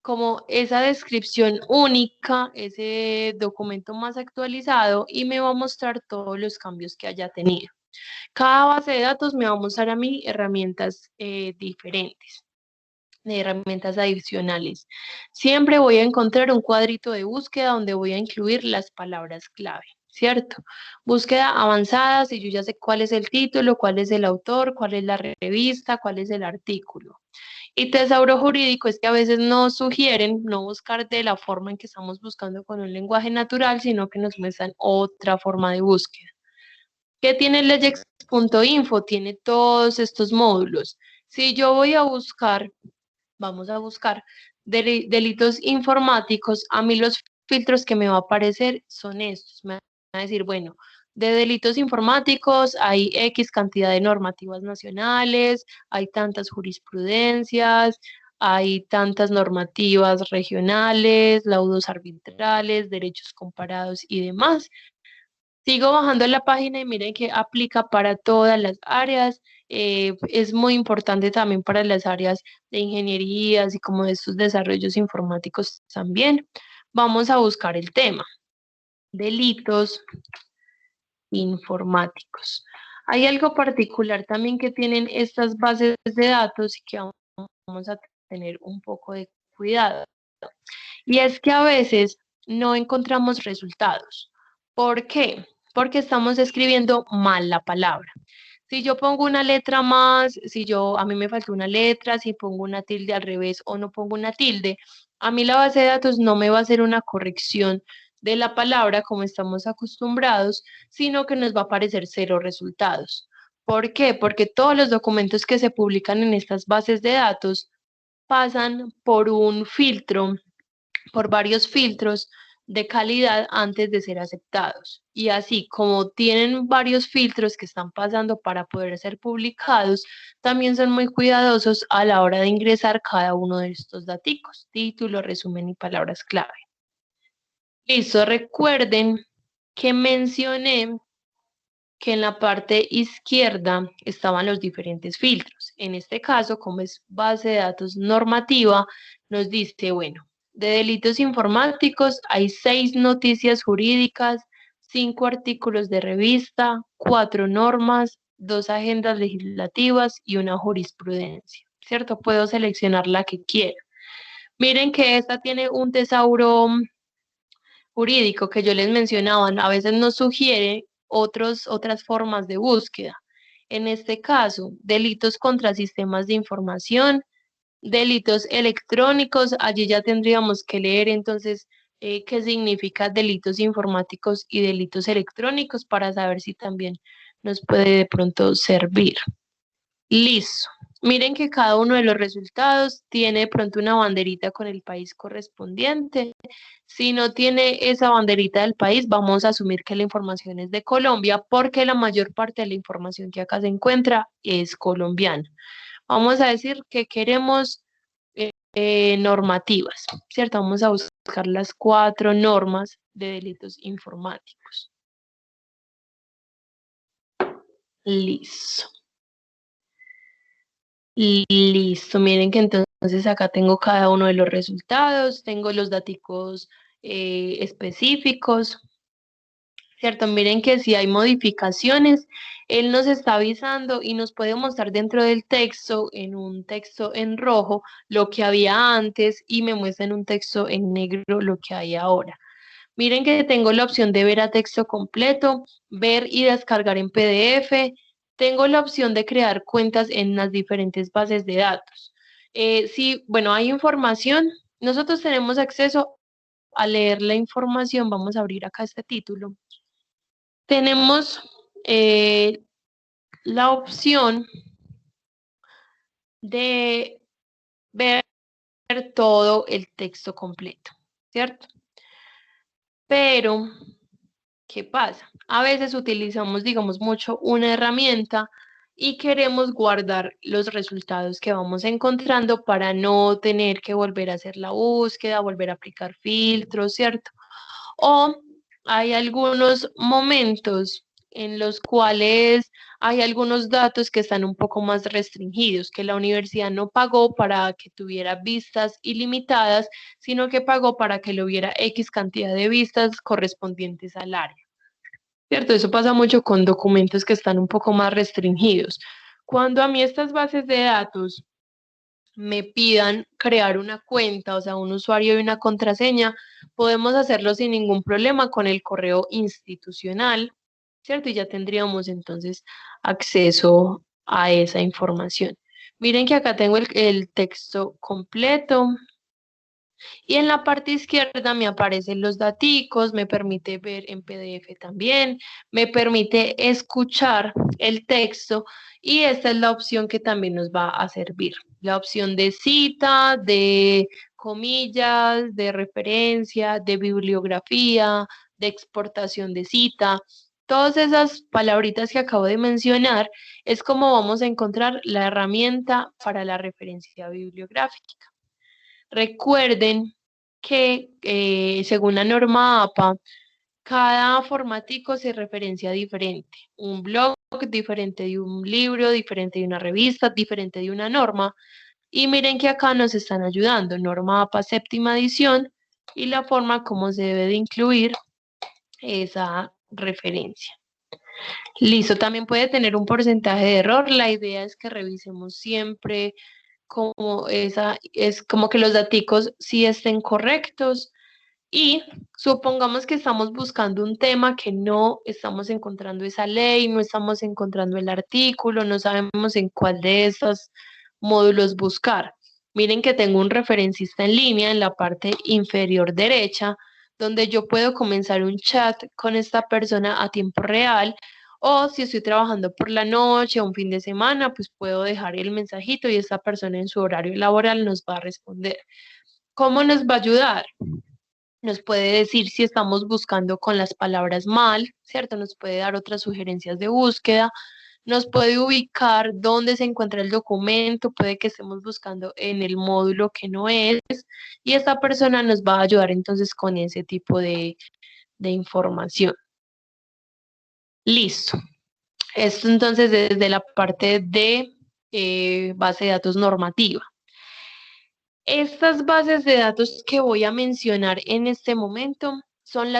como esa descripción única, ese documento más actualizado y me va a mostrar todos los cambios que haya tenido. Cada base de datos me va a mostrar a mí herramientas diferentes, de herramientas adicionales. Siempre voy a encontrar un cuadrito de búsqueda donde voy a incluir las palabras clave, ¿cierto? Búsqueda avanzada, si yo ya sé cuál es el título, cuál es el autor, cuál es la revista, cuál es el artículo. Y tesauro jurídico es que a veces nos sugieren no buscar de la forma en que estamos buscando con un lenguaje natural, sino que nos muestran otra forma de búsqueda. ¿Qué tiene leyex.info? Tiene todos estos módulos. Si yo voy a buscar, vamos a buscar delitos informáticos, a mí los filtros que me va a aparecer son estos. Me va a decir, bueno, de delitos informáticos hay X cantidad de normativas nacionales, hay tantas jurisprudencias, hay tantas normativas regionales, laudos arbitrales, derechos comparados y demás. Sigo bajando la página y miren que aplica para todas las áreas. Es muy importante también para las áreas de ingeniería, así como de estos desarrollos informáticos también. Vamos a buscar el tema, delitos informáticos. Hay algo particular también que tienen estas bases de datos y que vamos a tener un poco de cuidado. Y es que a veces no encontramos resultados. ¿Por qué? Porque estamos escribiendo mal la palabra. Si yo pongo una letra más, a mí me faltó una letra, si pongo una tilde al revés o no pongo una tilde, a mí la base de datos no me va a hacer una corrección de la palabra como estamos acostumbrados, sino que nos va a aparecer cero resultados. ¿Por qué? Porque todos los documentos que se publican en estas bases de datos pasan por varios filtros de calidad antes de ser aceptados. Y así como tienen varios filtros que están pasando para poder ser publicados, también son muy cuidadosos a la hora de ingresar cada uno de estos datos, título, resumen y palabras clave. Listo, recuerden que mencioné que en la parte izquierda estaban los diferentes filtros. En este caso, como es base de datos normativa, nos dice, bueno, de delitos informáticos hay 6 noticias jurídicas, 5 artículos de revista, 4 normas, 2 agendas legislativas y una jurisprudencia, ¿cierto? Puedo seleccionar la que quiera. Miren que esta tiene un tesauro jurídico que yo les mencionaba, a veces nos sugiere otras formas de búsqueda. En este caso, delitos contra sistemas de información, delitos electrónicos, allí ya tendríamos que leer entonces qué significa delitos informáticos y delitos electrónicos para saber si también nos puede de pronto servir. Listo. Miren que cada uno de los resultados tiene de pronto una banderita con el país correspondiente. Si no tiene esa banderita del país, vamos a asumir que la información es de Colombia porque la mayor parte de la información que acá se encuentra es colombiana. Vamos a decir que queremos normativas, ¿cierto? Vamos a buscar las 4 normas de delitos informáticos. Listo. Listo, miren que entonces acá tengo cada uno de los resultados, tengo los datos específicos, ¿cierto? Miren que si hay modificaciones, él nos está avisando y nos puede mostrar dentro del texto, en un texto en rojo, lo que había antes y me muestra en un texto en negro lo que hay ahora. Miren que tengo la opción de ver a texto completo, ver y descargar en PDF. Tengo la opción de crear cuentas en las diferentes bases de datos. Sí, bueno, hay información. Nosotros tenemos acceso a leer la información. Vamos a abrir acá este título. Tenemos la opción de ver todo el texto completo, ¿cierto? Pero ¿qué pasa? A veces utilizamos, digamos, mucho una herramienta y queremos guardar los resultados que vamos encontrando para no tener que volver a hacer la búsqueda, volver a aplicar filtros, ¿cierto? O hay algunos momentos en los cuales hay algunos datos que están un poco más restringidos, que la universidad no pagó para que tuviera vistas ilimitadas, sino que pagó para que lo hubiera X cantidad de vistas correspondientes al área. ¿Cierto? Eso pasa mucho con documentos que están un poco más restringidos. Cuando a mí estas bases de datos me pidan crear una cuenta, o sea, un usuario y una contraseña, podemos hacerlo sin ningún problema con el correo institucional, ¿cierto? Y ya tendríamos entonces acceso a esa información. Miren que acá tengo el texto completo. Y en la parte izquierda me aparecen los daticos, me permite ver en PDF también, me permite escuchar el texto y esta es la opción que también nos va a servir. La opción de cita, de comillas, de referencia, de bibliografía, de exportación de cita. Todas esas palabritas que acabo de mencionar es como vamos a encontrar la herramienta para la referencia bibliográfica. Recuerden que según la norma APA, cada formatico se referencia diferente. Un blog diferente de un libro, diferente de una revista, diferente de una norma. Y miren que acá nos están ayudando. Norma APA séptima edición y la forma como se debe de incluir esa referencia. Listo, también puede tener un porcentaje de error. La idea es que revisemos siempre como es como que los daticos sí estén correctos. Y supongamos que estamos buscando un tema que no estamos encontrando esa ley, no estamos encontrando el artículo, no sabemos en cuál de esos módulos buscar. Miren que tengo un referencista en línea en la parte inferior derecha, donde yo puedo comenzar un chat con esta persona a tiempo real, o si estoy trabajando por la noche o un fin de semana, pues puedo dejar el mensajito y esta persona en su horario laboral nos va a responder. ¿Cómo nos va a ayudar? Nos puede decir si estamos buscando con las palabras mal, ¿cierto? Nos puede dar otras sugerencias de búsqueda, nos puede ubicar dónde se encuentra el documento, puede que estemos buscando en el módulo que no es, y esta persona nos va a ayudar entonces con ese tipo de información. Listo. Esto entonces desde la parte de base de datos normativa. Estas bases de datos que voy a mencionar en este momento son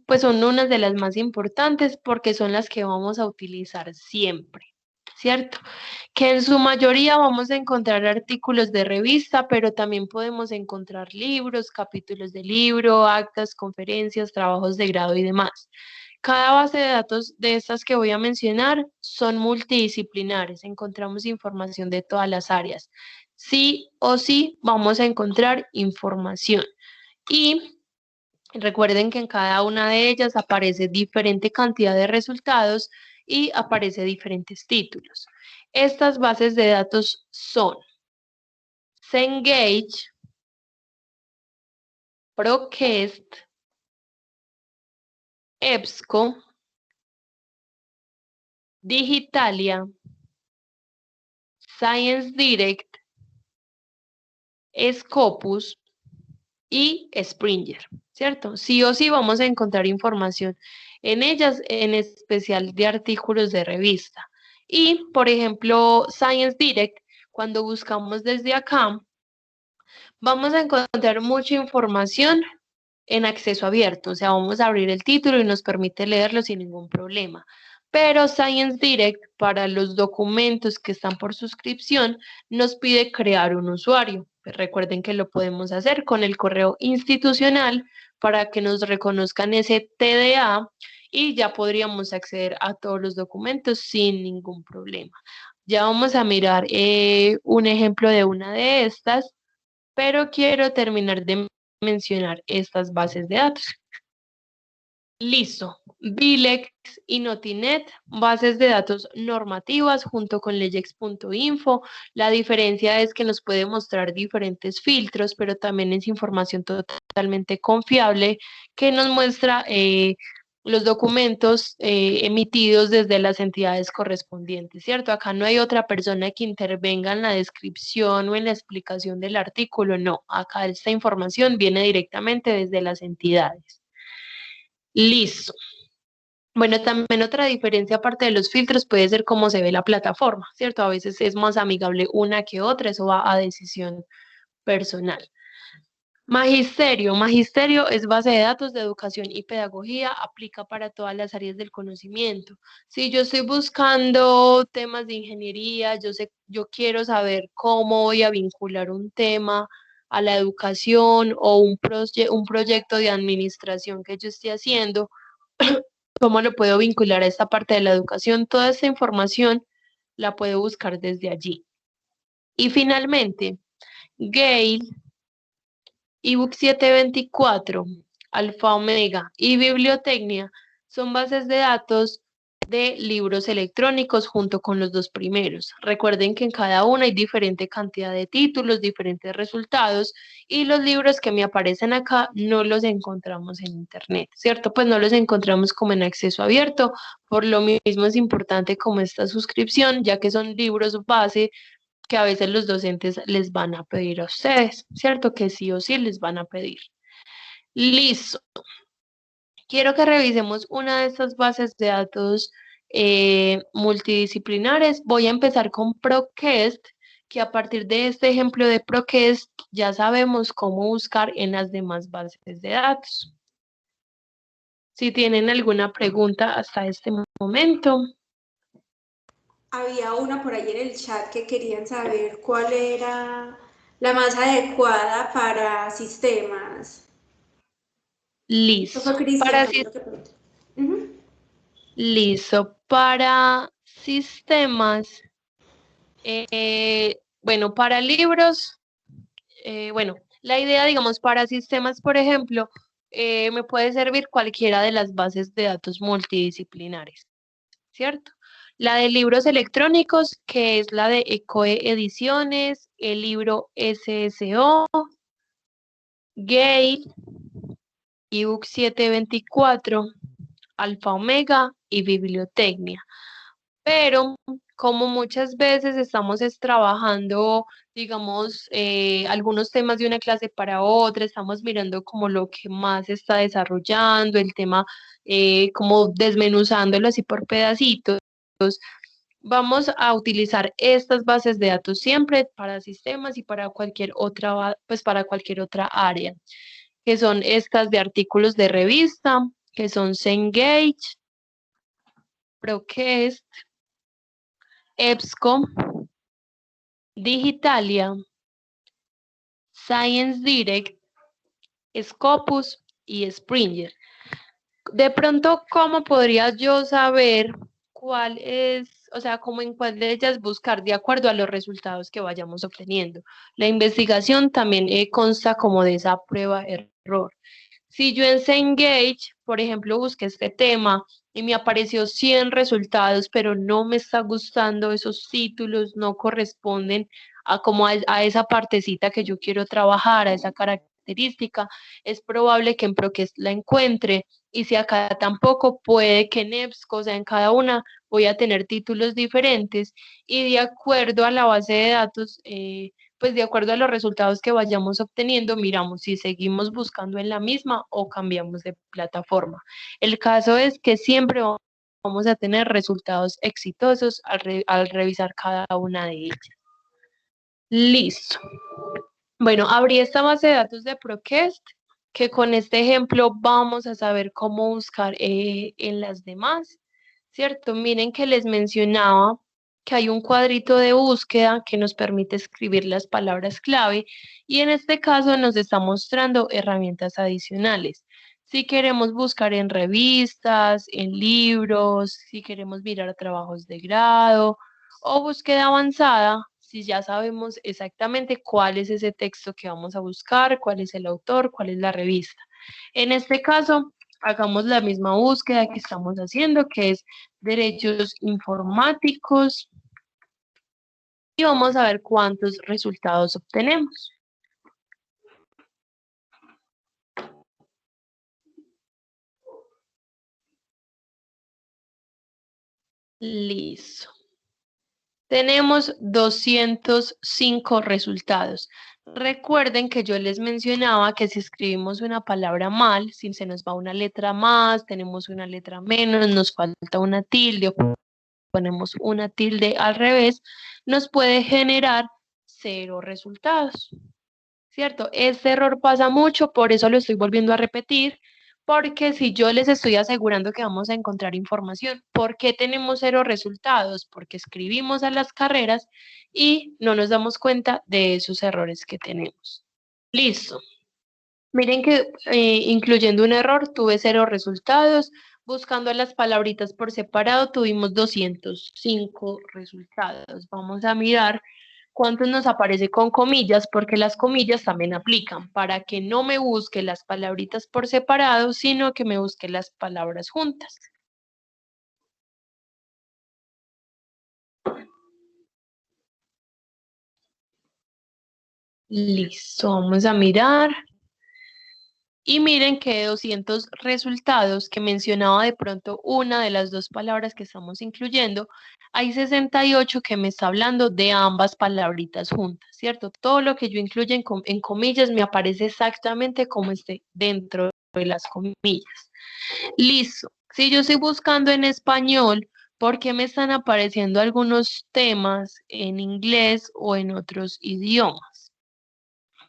pues son unas de las más importantes porque son las que vamos a utilizar siempre, ¿cierto? Que en su mayoría vamos a encontrar artículos de revista, pero también podemos encontrar libros, capítulos de libro, actas, conferencias, trabajos de grado y demás. Cada base de datos de estas que voy a mencionar son multidisciplinares, encontramos información de todas las áreas. Sí o sí vamos a encontrar información. Y recuerden que en cada una de ellas aparece diferente cantidad de resultados y aparece diferentes títulos. Estas bases de datos son Cengage, ProQuest, EBSCO, Digitalia, Science Direct, Scopus y Springer, ¿cierto? Sí o sí vamos a encontrar información en ellas, en especial de artículos de revista. Y, por ejemplo, Science Direct, cuando buscamos desde acá, vamos a encontrar mucha información en acceso abierto, o sea, vamos a abrir el título y nos permite leerlo sin ningún problema. Pero Science Direct, para los documentos que están por suscripción, nos pide crear un usuario. Pues recuerden que lo podemos hacer con el correo institucional para que nos reconozcan ese TDA y ya podríamos acceder a todos los documentos sin ningún problema. Ya vamos a mirar un ejemplo de una de estas, pero quiero terminar de mencionar estas bases de datos. Listo. Bilex y Notinet, bases de datos normativas junto con leyex.info. La diferencia es que nos puede mostrar diferentes filtros, pero también es información totalmente confiable que nos muestra los documentos emitidos desde las entidades correspondientes, ¿cierto? Acá no hay otra persona que intervenga en la descripción o en la explicación del artículo, no. Acá esta información viene directamente desde las entidades. Listo. Bueno, también otra diferencia aparte de los filtros puede ser cómo se ve la plataforma, ¿cierto? A veces es más amigable una que otra, eso va a decisión personal. Magisterio. Magisterio es base de datos de educación y pedagogía, aplica para todas las áreas del conocimiento. Si yo estoy buscando temas de ingeniería, yo quiero saber cómo voy a vincular un tema a la educación o un proyecto de administración que yo esté haciendo, ¿cómo lo puedo vincular a esta parte de la educación? Toda esta información la puedo buscar desde allí. Y finalmente, Gale, ebook 724, Alfa Omega y Bibliotecnia son bases de datos de libros electrónicos junto con los dos primeros. Recuerden que en cada una hay diferente cantidad de títulos, diferentes resultados y los libros que me aparecen acá no los encontramos en internet, ¿cierto? Pues no los encontramos como en acceso abierto, por lo mismo es importante como esta suscripción, ya que son libros base que a veces los docentes les van a pedir a ustedes, ¿cierto? Que sí o sí les van a pedir. Listo. quiero que revisemos una de estas bases de datos multidisciplinares. Voy a empezar con ProQuest, que a partir de este ejemplo de ProQuest ya sabemos cómo buscar en las demás bases de datos. Si tienen alguna pregunta hasta este momento.
Había una por ahí en el chat que querían saber cuál era la más adecuada para sistemas. Eso
Listo.
fue Cristian Camilo que preguntó.
Listo. Para sistemas, bueno, para libros, bueno, la idea, digamos, para sistemas, por ejemplo, me puede servir cualquiera de las bases de datos multidisciplinares, ¿cierto? La de libros electrónicos, que es la de ECOE Ediciones, el libro SSO, Gale, ebook 724, Alfa Omega y Bibliotecnia. Pero como muchas veces estamos trabajando, digamos, algunos temas de una clase para otra, estamos mirando como lo que más se está desarrollando, el tema como desmenuzándolo así por pedacitos. Vamos a utilizar estas bases de datos siempre para sistemas y para cualquier otra, pues para cualquier otra área, que son estas de artículos de revista, que son Cengage, ProQuest, EBSCO, Digitalia, Science Direct, Scopus y Springer. De pronto, ¿cómo podría yo saber cuál es, o sea, cómo en cuál de ellas buscar de acuerdo a los resultados que vayamos obteniendo? La investigación también consta como de esa prueba-error. Si yo en Cengage, por ejemplo, busqué este tema y me apareció 100 resultados, pero no me está gustando esos títulos, no corresponden a como a esa partecita que yo quiero trabajar, a esa característica, es probable que en ProQuest la encuentre. Y si acá tampoco, puede que en EBSCO, o sea, en cada una voy a tener títulos diferentes y de acuerdo a la base de datos, pues de acuerdo a los resultados que vayamos obteniendo, miramos si seguimos buscando en la misma o cambiamos de plataforma. El caso es que siempre vamos a tener resultados exitosos al revisar cada una de ellas. Listo. Bueno, abrí esta base de datos de ProQuest, que con este ejemplo vamos a saber cómo buscar en las demás, ¿cierto? Miren que les mencionaba que hay un cuadrito de búsqueda que nos permite escribir las palabras clave y en este caso nos está mostrando herramientas adicionales. Si queremos buscar en revistas, en libros, si queremos mirar trabajos de grado o búsqueda avanzada, si ya sabemos exactamente cuál es ese texto que vamos a buscar, cuál es el autor, cuál es la revista. En este caso, hagamos la misma búsqueda que estamos haciendo, que es derechos informáticos, y vamos a ver cuántos resultados obtenemos. Listo. Tenemos 205 resultados. Recuerden que yo les mencionaba que si escribimos una palabra mal, si se nos va una letra más, tenemos una letra menos, nos falta una tilde o ponemos una tilde al revés, nos puede generar 0 resultados, ¿cierto? Este error pasa mucho, por eso lo estoy volviendo a repetir, porque si yo les estoy asegurando que vamos a encontrar información, ¿por qué tenemos 0 resultados? Porque escribimos a las carreras y no nos damos cuenta de esos errores que tenemos. Listo. Miren que incluyendo un error tuve 0 resultados. Buscando las palabritas por separado tuvimos 205 resultados. Vamos a mirar cuántos nos aparece con comillas, porque las comillas también aplican para que no me busque las palabritas por separado, sino que me busque las palabras juntas. Listo, vamos a mirar. Y miren que de 200 resultados que mencionaba de pronto una de las dos palabras que estamos incluyendo, hay 68 que me está hablando de ambas palabritas juntas, ¿cierto? Todo lo que yo incluyo en comillas me aparece exactamente como esté dentro de las comillas. Listo. Si yo estoy buscando en español, ¿por qué me están apareciendo algunos temas en inglés o en otros idiomas?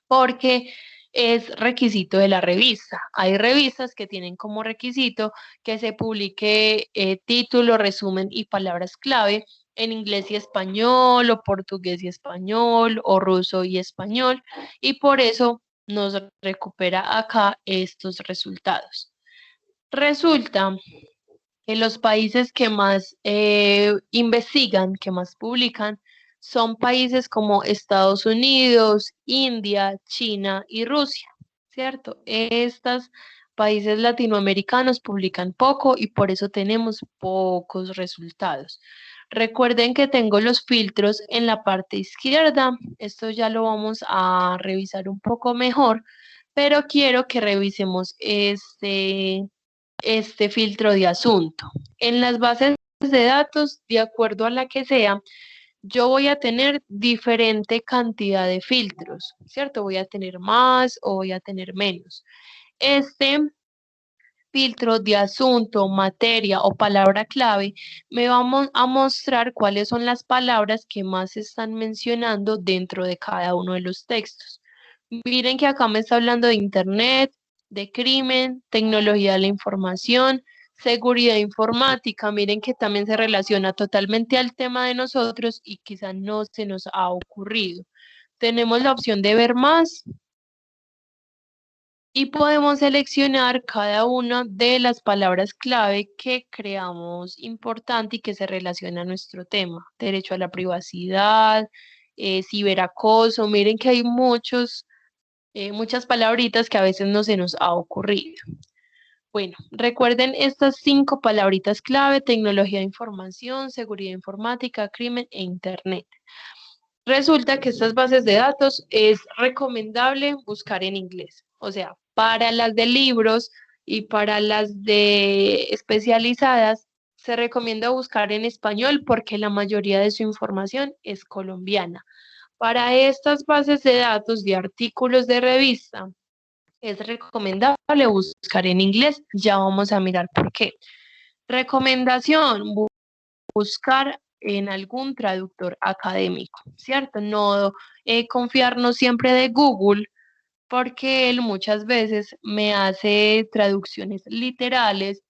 Porque es requisito de la revista. Hay revistas que tienen como requisito que se publique título, resumen y palabras clave en inglés y español, o portugués y español, o ruso y español, y por eso nos recupera acá estos resultados. Resulta que los países que más investigan, que más publican, son países como Estados Unidos, India, China y Rusia, ¿cierto? Estos países latinoamericanos publican poco y por eso tenemos pocos resultados. Recuerden que tengo los filtros en la parte izquierda. Esto ya lo vamos a revisar un poco mejor, pero quiero que revisemos este filtro de asunto. En las bases de datos, de acuerdo a la que sea, yo voy a tener diferente cantidad de filtros, ¿cierto? Voy a tener más o voy a tener menos. Este filtro de asunto, materia o palabra clave me va a mostrar cuáles son las palabras que más se están mencionando dentro de cada uno de los textos. Miren que acá me está hablando de internet, de crimen, tecnología de la información, seguridad informática. Miren que también se relaciona totalmente al tema de nosotros y quizá no se nos ha ocurrido. Tenemos la opción de ver más y podemos seleccionar cada una de las palabras clave que creamos importante y que se relaciona a nuestro tema. Derecho a la privacidad, ciberacoso. Miren que hay muchas palabritas que a veces no se nos ha ocurrido. Bueno, recuerden estas 5 palabritas clave: tecnología de información, seguridad informática, crimen e internet. Resulta que estas bases de datos es recomendable buscar en inglés. O sea, para las de libros y para las de especializadas, se recomienda buscar en español porque la mayoría de su información es colombiana. Para estas bases de datos de artículos de revista, es recomendable buscar en inglés. Ya vamos a mirar por qué. Recomendación: buscar en algún traductor académico, ¿cierto? No confiarnos siempre de Google, porque él muchas veces me hace traducciones literales,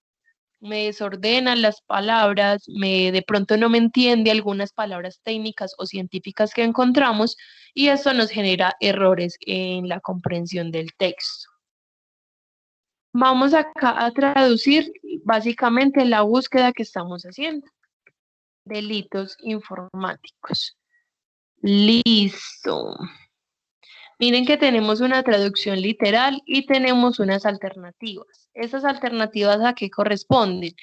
me desordena las palabras, de pronto no me entiende algunas palabras técnicas o científicas que encontramos, y eso nos genera errores en la comprensión del texto. Vamos acá a traducir básicamente la búsqueda que estamos haciendo. Delitos informáticos. Listo. Miren que tenemos una traducción literal y tenemos unas alternativas. ¿Esas alternativas a qué corresponden?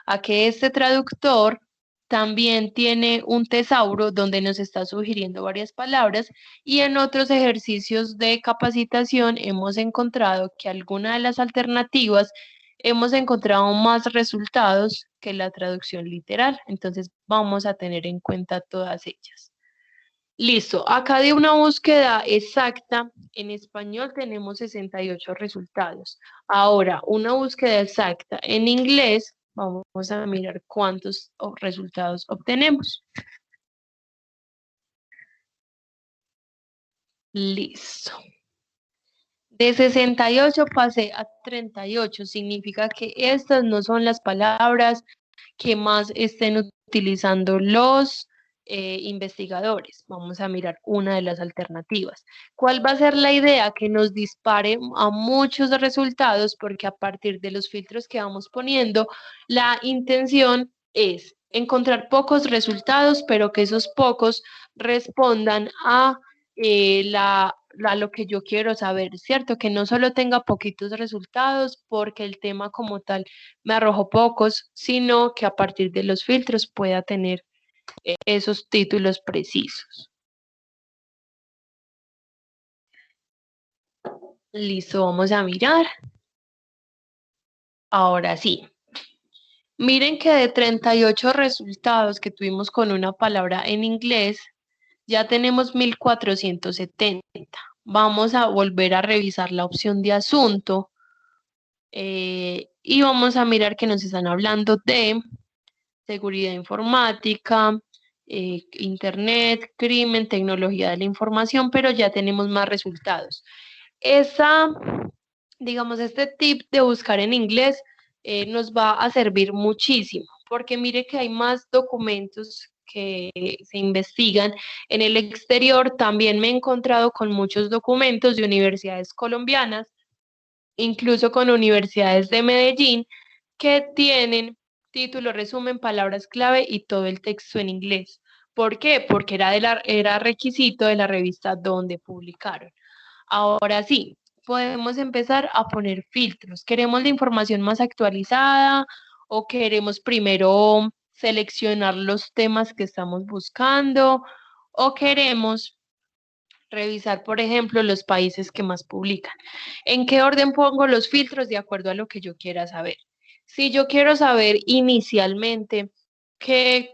A que este traductor también tiene un tesauro donde nos está sugiriendo varias palabras, y en otros ejercicios de capacitación hemos encontrado que alguna de las alternativas hemos encontrado más resultados que la traducción literal. Entonces vamos a tener en cuenta todas ellas. Listo, acá de una búsqueda exacta, en español tenemos 68 resultados. Ahora, una búsqueda exacta en inglés, vamos a mirar cuántos resultados obtenemos. Listo. De 68 pasé a 38, significa que estas no son las palabras que más estén utilizando los investigadores. Vamos a mirar una de las alternativas. ¿Cuál va a ser la idea? Que nos dispare a muchos resultados, porque a partir de los filtros que vamos poniendo, la intención es encontrar pocos resultados, pero que esos pocos respondan a lo que yo quiero saber, ¿cierto? Que no solo tenga poquitos resultados porque el tema como tal me arrojó pocos, sino que a partir de los filtros pueda tener esos títulos precisos. Listo, vamos a mirar. Ahora sí. Miren que de 38 resultados que tuvimos con una palabra en inglés, ya tenemos 1470. Vamos a volver a revisar la opción de asunto Y vamos a mirar que nos están hablando de seguridad informática, internet, crimen, tecnología de la información, pero ya tenemos más resultados. Digamos, este tip de buscar en inglés nos va a servir muchísimo, porque mire que hay más documentos que se investigan en el exterior. También me he encontrado con muchos documentos de universidades colombianas, incluso con universidades de Medellín, que tienen título, resumen, palabras clave y todo el texto en inglés. ¿Por qué? Porque era requisito de la revista donde publicaron. Ahora sí, podemos empezar a poner filtros. ¿Queremos la información más actualizada o queremos primero seleccionar los temas que estamos buscando o queremos revisar, por ejemplo, los países que más publican? ¿En qué orden pongo los filtros? De acuerdo a lo que yo quiera saber. Si yo quiero saber inicialmente qué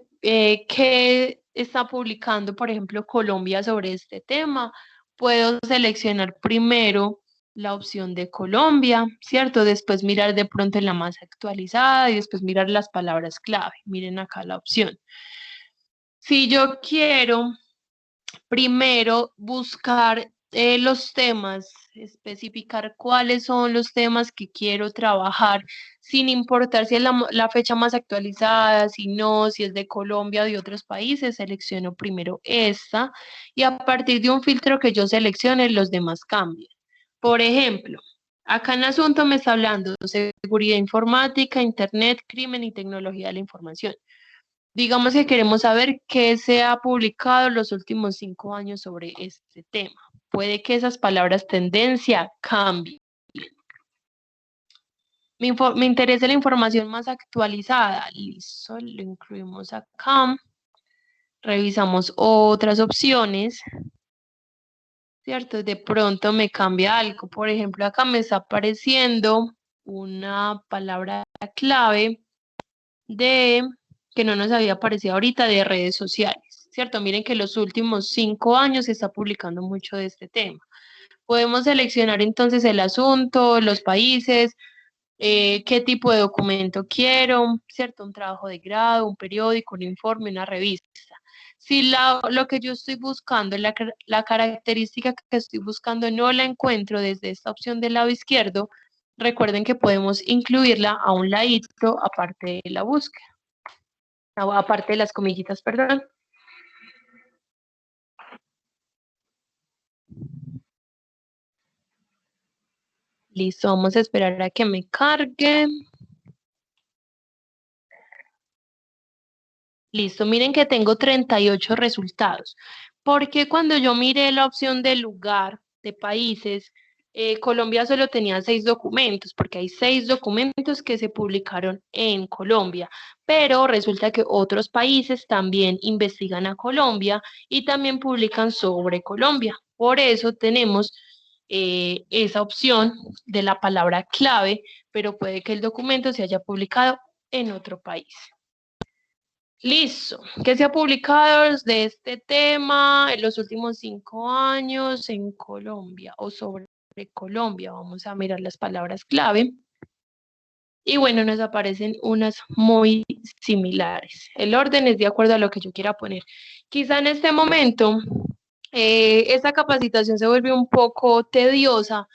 está publicando, por ejemplo, Colombia sobre este tema, puedo seleccionar primero la opción de Colombia, ¿cierto? Después mirar de pronto en la más actualizada y después mirar las palabras clave. Miren acá la opción. Si yo quiero primero buscar los temas, especificar cuáles son los temas que quiero trabajar, sin importar si es la fecha más actualizada, si no, si es de Colombia o de otros países, selecciono primero esta y a partir de un filtro que yo seleccione, los demás cambian. Por ejemplo, acá en asunto me está hablando de seguridad informática, internet, crimen y tecnología de la información. Digamos que queremos saber qué se ha publicado los últimos 5 años sobre este tema. Puede que esas palabras tendencia cambien. Me interesa la información más actualizada. Listo, lo incluimos acá. Revisamos otras opciones, ¿cierto? De pronto me cambia algo. Por ejemplo, acá me está apareciendo una palabra clave que no nos había aparecido ahorita, de redes sociales, ¿cierto? Miren que los últimos 5 años se está publicando mucho de este tema. Podemos seleccionar entonces el asunto, los países, qué tipo de documento quiero, ¿cierto? Un trabajo de grado, un periódico, un informe, una revista. Si lo que yo estoy buscando, la característica que estoy buscando no la encuentro desde esta opción del lado izquierdo, recuerden que podemos incluirla a un ladito aparte de la búsqueda, aparte de las comillitas, perdón. Listo, vamos a esperar a que me cargue. Listo, miren que tengo 38 resultados. Porque cuando yo miré la opción de lugar, de países, Colombia solo tenía 6 documentos, porque hay 6 documentos que se publicaron en Colombia, pero resulta que otros países también investigan a Colombia y también publican sobre Colombia. Por eso tenemos esa opción de la palabra clave, pero puede que el documento se haya publicado en otro país. Listo. ¿Qué se ha publicado de este tema en los últimos 5 años en Colombia o sobre Colombia? Vamos a mirar las palabras clave. Y bueno, nos aparecen unas muy similares. El orden es de acuerdo a lo que yo quiera poner. Quizá en este momento esta capacitación se vuelve un poco tediosa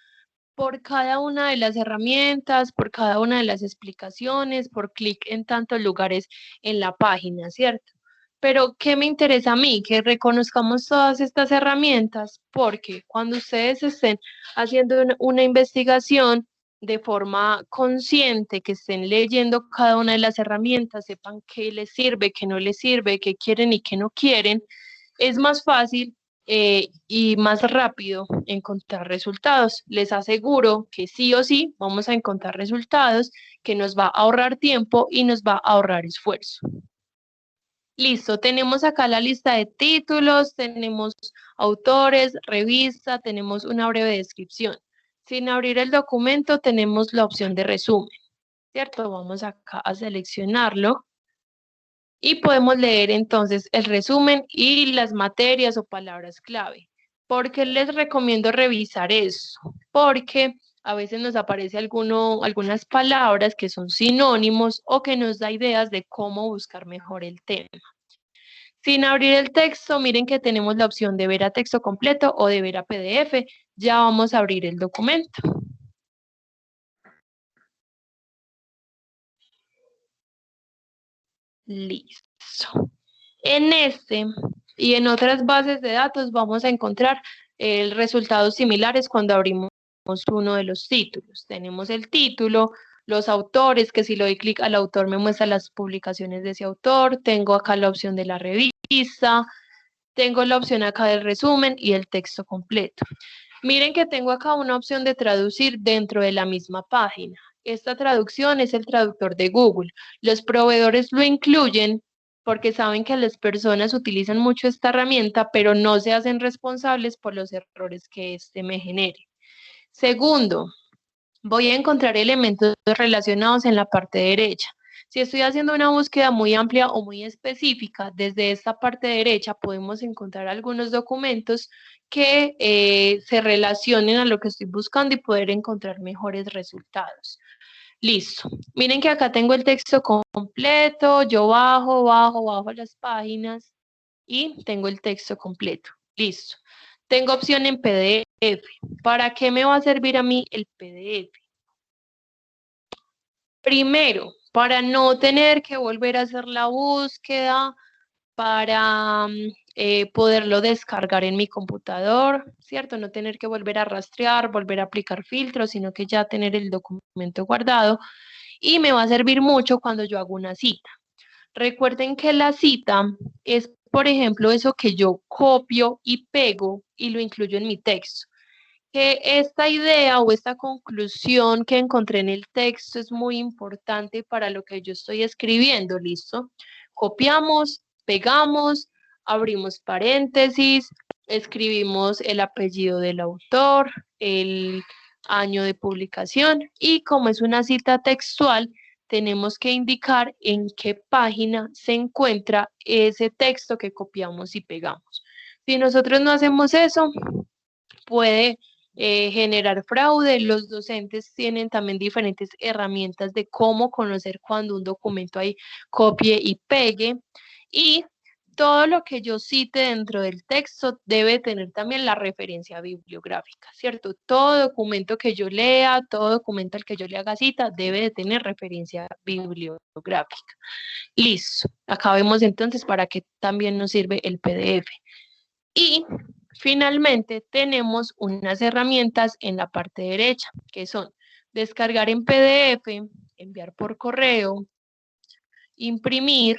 por cada una de las herramientas, por cada una de las explicaciones, por clic en tantos lugares en la página, ¿cierto? Pero, ¿qué me interesa a mí? Que reconozcamos todas estas herramientas, porque cuando ustedes estén haciendo una investigación de forma consciente, que estén leyendo cada una de las herramientas, sepan qué les sirve, qué no les sirve, qué quieren y qué no quieren, es más fácil y más rápido encontrar resultados. Les aseguro que sí o sí vamos a encontrar resultados que nos va a ahorrar tiempo y nos va a ahorrar esfuerzo. Listo, tenemos acá la lista de títulos, tenemos autores, revista, tenemos una breve descripción. Sin abrir el documento tenemos la opción de resumen, ¿cierto? Vamos acá a seleccionarlo. Y podemos leer entonces el resumen y las materias o palabras clave. ¿Por qué les recomiendo revisar eso? Porque A veces nos aparece algunas palabras que son sinónimos o que nos da ideas de cómo buscar mejor el tema. Sin abrir el texto, miren que tenemos la opción de ver a texto completo o de ver a PDF. Ya vamos a abrir el documento. Listo. En este y en otras bases de datos vamos a encontrar resultados similares cuando abrimos uno de los títulos. Tenemos el título, los autores, que si le doy clic al autor me muestra las publicaciones de ese autor. Tengo acá la opción de la revista. Tengo la opción acá del resumen y el texto completo. Miren que tengo acá una opción de traducir dentro de la misma página. Esta traducción es el traductor de Google. Los proveedores lo incluyen porque saben que las personas utilizan mucho esta herramienta, pero no se hacen responsables por los errores que este me genere. Segundo, voy a encontrar elementos relacionados en la parte derecha. Si estoy haciendo una búsqueda muy amplia o muy específica, desde esta parte derecha podemos encontrar algunos documentos que se relacionen a lo que estoy buscando y poder encontrar mejores resultados. Listo. Miren que acá tengo el texto completo, yo bajo las páginas y tengo el texto completo. Listo. Tengo opción en PDF. ¿Para qué me va a servir a mí el PDF? Primero, para no tener que volver a hacer la búsqueda, para poderlo descargar en mi computador, ¿cierto? No tener que volver a rastrear, volver a aplicar filtros, sino que ya tener el documento guardado. Y me va a servir mucho cuando yo hago una cita. Recuerden que la cita es, por ejemplo, eso que yo copio y pego y lo incluyo en mi texto. Que esta idea o esta conclusión que encontré en el texto es muy importante para lo que yo estoy escribiendo, ¿listo? Copiamos, pegamos, abrimos paréntesis, escribimos el apellido del autor, el año de publicación y como es una cita textual, tenemos que indicar en qué página se encuentra ese texto que copiamos y pegamos. Si nosotros no hacemos eso, puede generar fraude. Los docentes tienen también diferentes herramientas de cómo conocer cuando un documento hay copie y pegue. Y todo lo que yo cite dentro del texto debe tener también la referencia bibliográfica, ¿cierto? Todo documento que yo lea, todo documento al que yo le haga cita, debe de tener referencia bibliográfica. Listo. Acá vemos entonces para qué también nos sirve el PDF. Y finalmente tenemos unas herramientas en la parte derecha, que son descargar en PDF, enviar por correo, imprimir,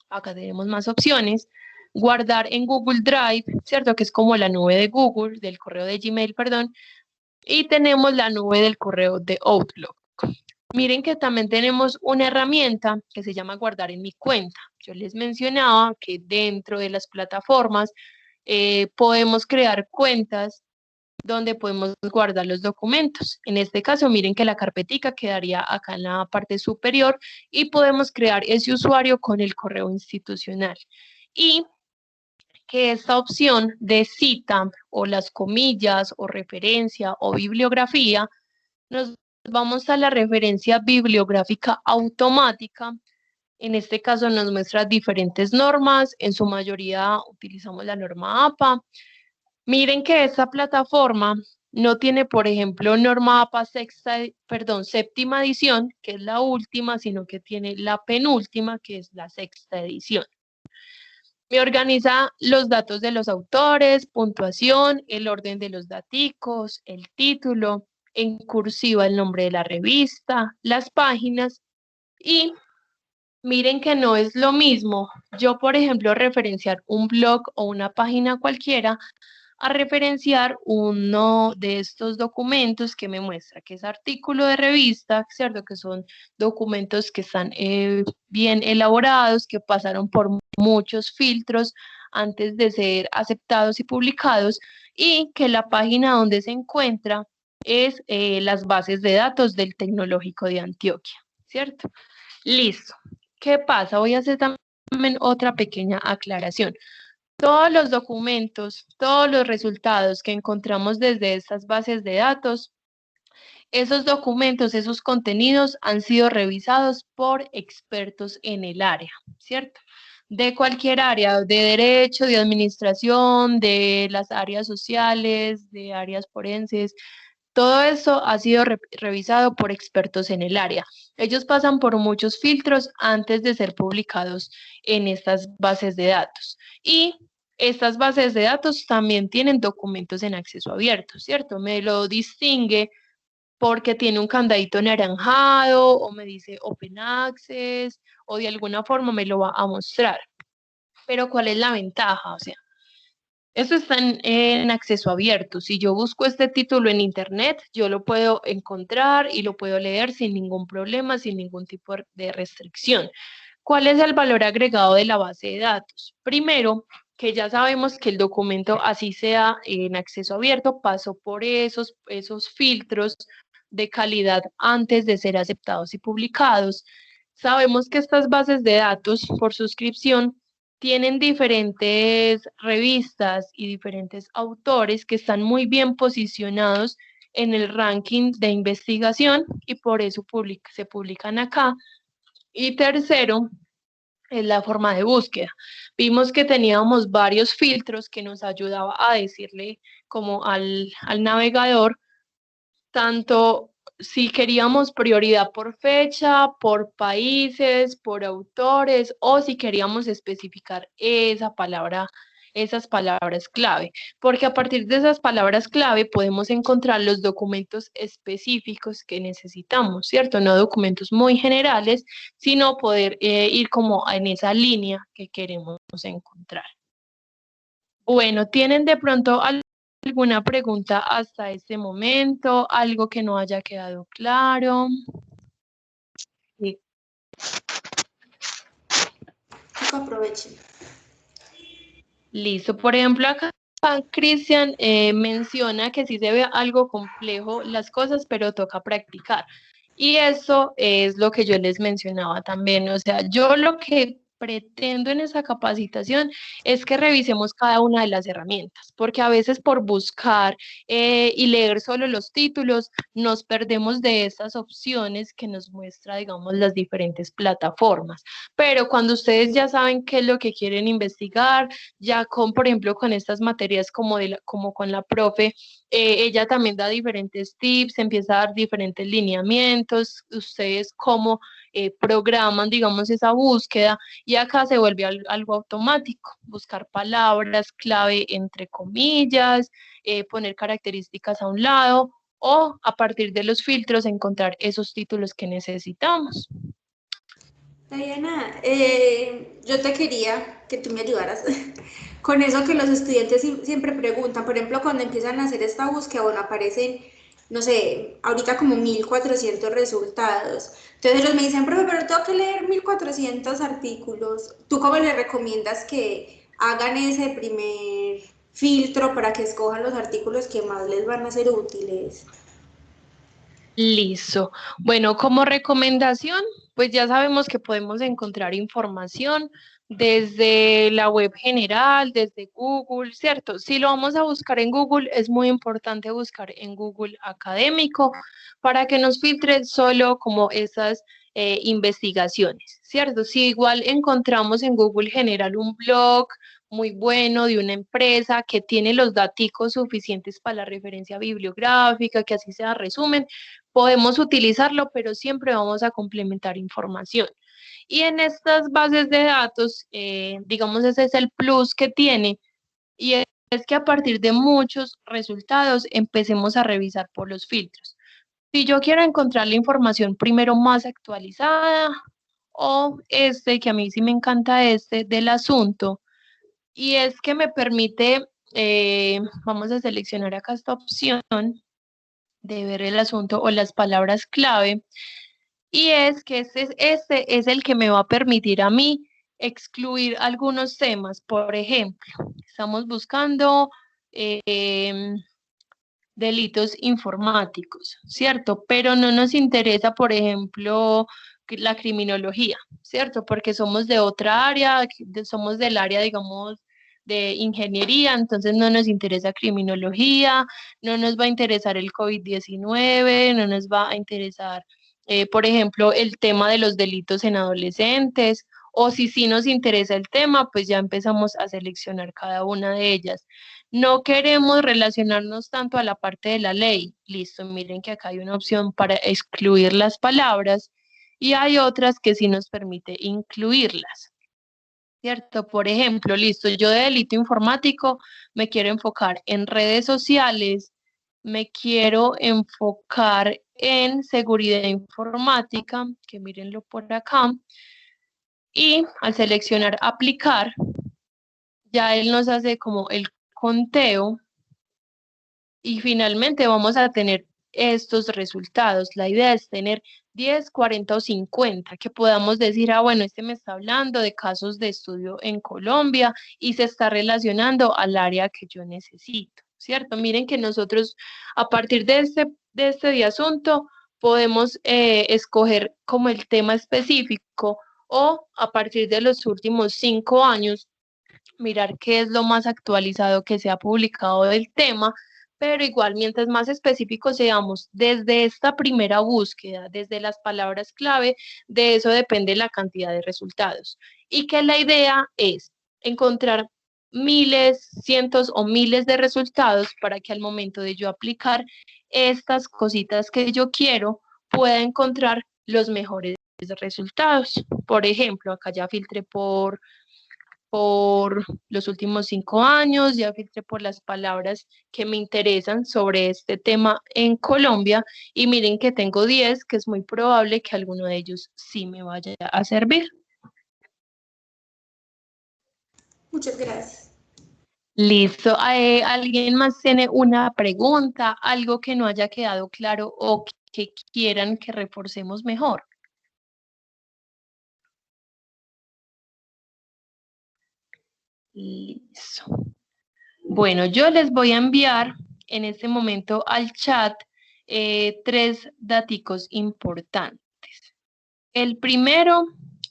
acá tenemos más opciones, guardar en Google Drive, ¿cierto? Que es como la nube de Google, del correo de Gmail, perdón, y tenemos la nube del correo de Outlook. Miren que también tenemos una herramienta que se llama guardar en mi cuenta. Yo les mencionaba que dentro de las plataformas podemos crear cuentas donde podemos guardar los documentos. En este caso, miren que la carpetica quedaría acá en la parte superior y podemos crear ese usuario con el correo institucional. Y que esta opción de cita o las comillas o referencia o bibliografía, nos vamos a la referencia bibliográfica automática. En este caso nos muestra diferentes normas, en su mayoría utilizamos la norma APA. Miren que esta plataforma no tiene, por ejemplo, norma APA séptima edición, que es la última, sino que tiene la penúltima, que es la sexta edición. Me organiza los datos de los autores, puntuación, el orden de los daticos, el título, en cursiva el nombre de la revista, las páginas y miren que no es lo mismo yo, por ejemplo, referenciar un blog o una página cualquiera a referenciar uno de estos documentos que me muestra que es artículo de revista, ¿cierto? Que son documentos que están bien elaborados, que pasaron por muchos filtros antes de ser aceptados y publicados y que la página donde se encuentra es las bases de datos del Tecnológico de Antioquia, ¿cierto? Listo. ¿Qué pasa? Voy a hacer también otra pequeña aclaración. Todos los documentos, todos los resultados que encontramos desde estas bases de datos esos documentos, esos contenidos han sido revisados por expertos en el área, ¿cierto? De cualquier área, de derecho, de administración, de las áreas sociales, de áreas forenses, todo eso ha sido revisado por expertos en el área. Ellos pasan por muchos filtros antes de ser publicados en estas bases de datos. Y estas bases de datos también tienen documentos en acceso abierto, ¿cierto? Me lo distingue porque tiene un candadito anaranjado o me dice Open Access o de alguna forma me lo va a mostrar. Pero ¿cuál es la ventaja? O sea, eso está en acceso abierto. Si yo busco este título en internet, yo lo puedo encontrar y lo puedo leer sin ningún problema, sin ningún tipo de restricción. ¿Cuál es el valor agregado de la base de datos? Primero, que ya sabemos que el documento, así sea en acceso abierto, pasó por esos filtros de calidad antes de ser aceptados y publicados. Sabemos que estas bases de datos por suscripción tienen diferentes revistas y diferentes autores que están muy bien posicionados en el ranking de investigación y por eso se publican acá. Y tercero, es la forma de búsqueda. Vimos que teníamos varios filtros que nos ayudaba a decirle como al navegador tanto si queríamos prioridad por fecha, por países, por autores, o si queríamos especificar esas palabras clave, porque a partir de esas palabras clave podemos encontrar los documentos específicos que necesitamos, ¿cierto? No documentos muy generales, sino poder ir como en esa línea que queremos encontrar. Bueno, ¿tienen de pronto alguna pregunta hasta este momento? ¿Algo que no haya quedado claro? Sí.
Aprovechen.
Listo. Por ejemplo, acá Cristian menciona que sí se ve algo complejo las cosas, pero toca practicar. Y eso es lo que yo les mencionaba también. O sea, yo lo que pretendo en esa capacitación es que revisemos cada una de las herramientas, porque a veces por buscar y leer solo los títulos nos perdemos de estas opciones que nos muestra, digamos, las diferentes plataformas. Pero cuando ustedes ya saben qué es lo que quieren investigar, ya por ejemplo, con estas materias como con la profe, ella también da diferentes tips, empieza a dar diferentes lineamientos, ustedes cómo programan, digamos, esa búsqueda, y acá se vuelve algo automático, buscar palabras clave entre comillas, poner características a un lado, o a partir de los filtros encontrar esos títulos que necesitamos.
Diana, yo te quería que tú me ayudaras con eso que los estudiantes siempre preguntan. Por ejemplo, cuando empiezan a hacer esta búsqueda, bueno, aparecen, no sé, ahorita como 1400 resultados. Entonces ellos me dicen, profe, pero tengo que leer 1400 artículos. ¿Tú cómo les recomiendas que hagan ese primer filtro para que escojan los artículos que más les van a ser útiles?
Listo. Bueno, como recomendación, pues ya sabemos que podemos encontrar información desde la web general, desde Google, ¿cierto? Si lo vamos a buscar en Google, es muy importante buscar en Google académico para que nos filtre solo como esas investigaciones, ¿cierto? Si igual encontramos en Google general un blog muy bueno de una empresa que tiene los datos suficientes para la referencia bibliográfica, que así sea resumen, podemos utilizarlo, pero siempre vamos a complementar información. Y en estas bases de datos, digamos, ese es el plus que tiene, y es que a partir de muchos resultados empecemos a revisar por los filtros. Si yo quiero encontrar la información primero más actualizada, o que a mí sí me encanta del asunto, y es que me permite, vamos a seleccionar acá esta opción de ver el asunto o las palabras clave, y es que este es el que me va a permitir a mí excluir algunos temas. Por ejemplo, estamos buscando delitos informáticos, ¿cierto? Pero no nos interesa, por ejemplo, la criminología, ¿cierto? Porque somos de otra área, somos del área, digamos, de ingeniería, entonces no nos interesa criminología, no nos va a interesar el COVID-19, no nos va a interesar, por ejemplo, el tema de los delitos en adolescentes, o si sí nos interesa el tema, pues ya empezamos a seleccionar cada una de ellas. No queremos relacionarnos tanto a la parte de la ley. Listo, miren que acá hay una opción para excluir las palabras y hay otras que sí nos permite incluirlas, ¿cierto? Por ejemplo, listo, yo de delito informático me quiero enfocar en redes sociales, me quiero enfocar en seguridad informática, que mírenlo por acá, y al seleccionar aplicar, ya él nos hace como el conteo y finalmente vamos a tener estos resultados. La idea es tener 10, 40 o 50, que podamos decir, ah, bueno, este me está hablando de casos de estudio en Colombia y se está relacionando al área que yo necesito, ¿cierto? Miren que nosotros a partir de este asunto podemos escoger como el tema específico o a partir de los últimos 5 años mirar qué es lo más actualizado que se ha publicado del tema, pero igual mientras más específicos seamos desde esta primera búsqueda, desde las palabras clave, de eso depende la cantidad de resultados. Y que la idea es encontrar miles, cientos o miles de resultados para que al momento de yo aplicar estas cositas que yo quiero, pueda encontrar los mejores resultados. Por ejemplo, acá ya filtré por los últimos 5 años, ya filtré por las palabras que me interesan sobre este tema en Colombia y miren que tengo 10, que es muy probable que alguno de ellos sí me vaya a servir.
Muchas gracias.
Listo. ¿Alguien más tiene una pregunta, algo que no haya quedado claro o que quieran que reforcemos mejor? Listo. Bueno, yo les voy a enviar en este momento al chat 3 daticos importantes. El primero,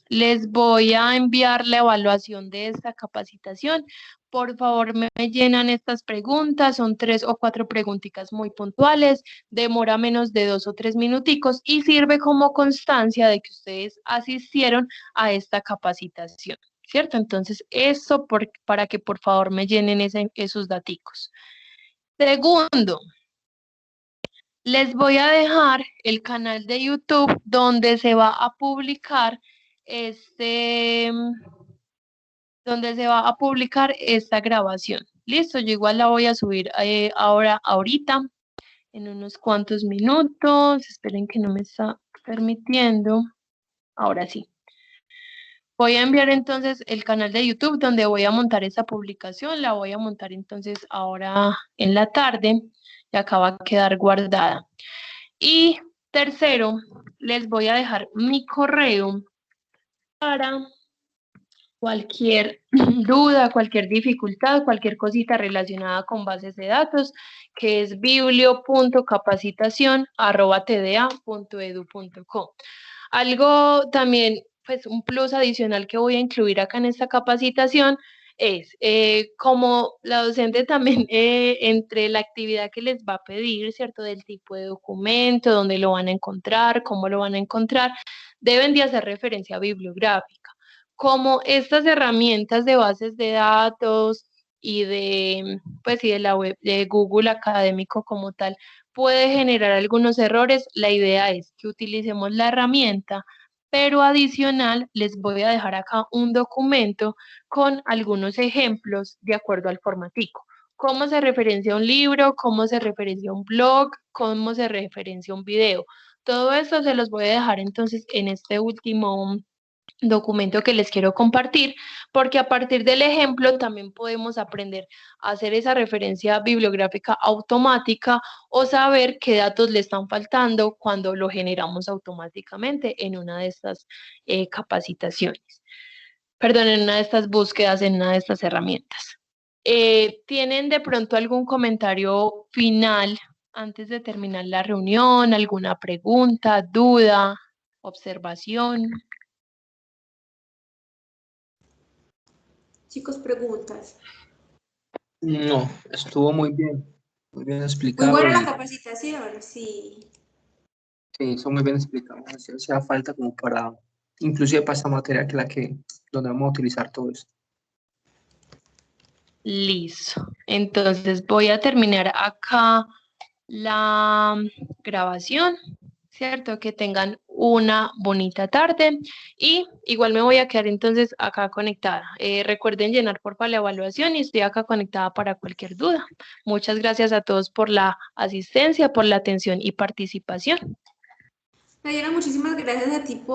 les voy a enviar la evaluación de esta capacitación. Por favor, me llenan estas preguntas, son 3 o 4 preguntitas muy puntuales, demora menos de 2 o 3 minuticos y sirve como constancia de que ustedes asistieron a esta capacitación, ¿cierto? Entonces, eso para que por favor me llenen esos daticos. Segundo, les voy a dejar el canal de YouTube donde se va a publicar esta grabación. Listo, yo igual la voy a subir ahorita, en unos cuantos minutos. Esperen que no me está permitiendo. Ahora sí. Voy a enviar entonces el canal de YouTube donde voy a montar esa publicación. La voy a montar entonces ahora en la tarde y acá va a quedar guardada. Y tercero, les voy a dejar mi correo para cualquier duda, cualquier dificultad, cualquier cosita relacionada con bases de datos, que es biblio.capacitación@tda.edu.co. Algo también, pues un plus adicional que voy a incluir acá en esta capacitación es, como la docente también, entre la actividad que les va a pedir, ¿cierto? Del tipo de documento, dónde lo van a encontrar, cómo lo van a encontrar, deben de hacer referencia bibliográfica. Como estas herramientas de bases de datos y y de la web de Google Académico como tal, puede generar algunos errores, la idea es que utilicemos la herramienta, pero adicional les voy a dejar acá un documento con algunos ejemplos de acuerdo al formatico. Cómo se referencia un libro, cómo se referencia un blog, cómo se referencia un video. Todo eso se los voy a dejar entonces en este último documento que les quiero compartir, porque a partir del ejemplo también podemos aprender a hacer esa referencia bibliográfica automática o saber qué datos le están faltando cuando lo generamos automáticamente en una de estas capacitaciones. Perdón, en una de estas búsquedas, en una de estas herramientas. ¿Tienen de pronto algún comentario final antes de terminar la reunión? ¿Alguna pregunta, duda, observación?
Chicos, preguntas.
No, estuvo muy bien
Muy
explicado
buena la
y
capacitación, sí.
sí, eso muy bien explicado. Hacía falta como para, inclusive para esta materia que donde vamos a utilizar todo esto.
Listo. Entonces voy a terminar acá la grabación, ¿cierto? Que tengan una bonita tarde y igual me voy a quedar entonces acá conectada. Recuerden llenar porfa la evaluación y estoy acá conectada para cualquier duda. Muchas gracias a todos por la asistencia, por la atención y participación.
Nayera, muchísimas gracias a ti por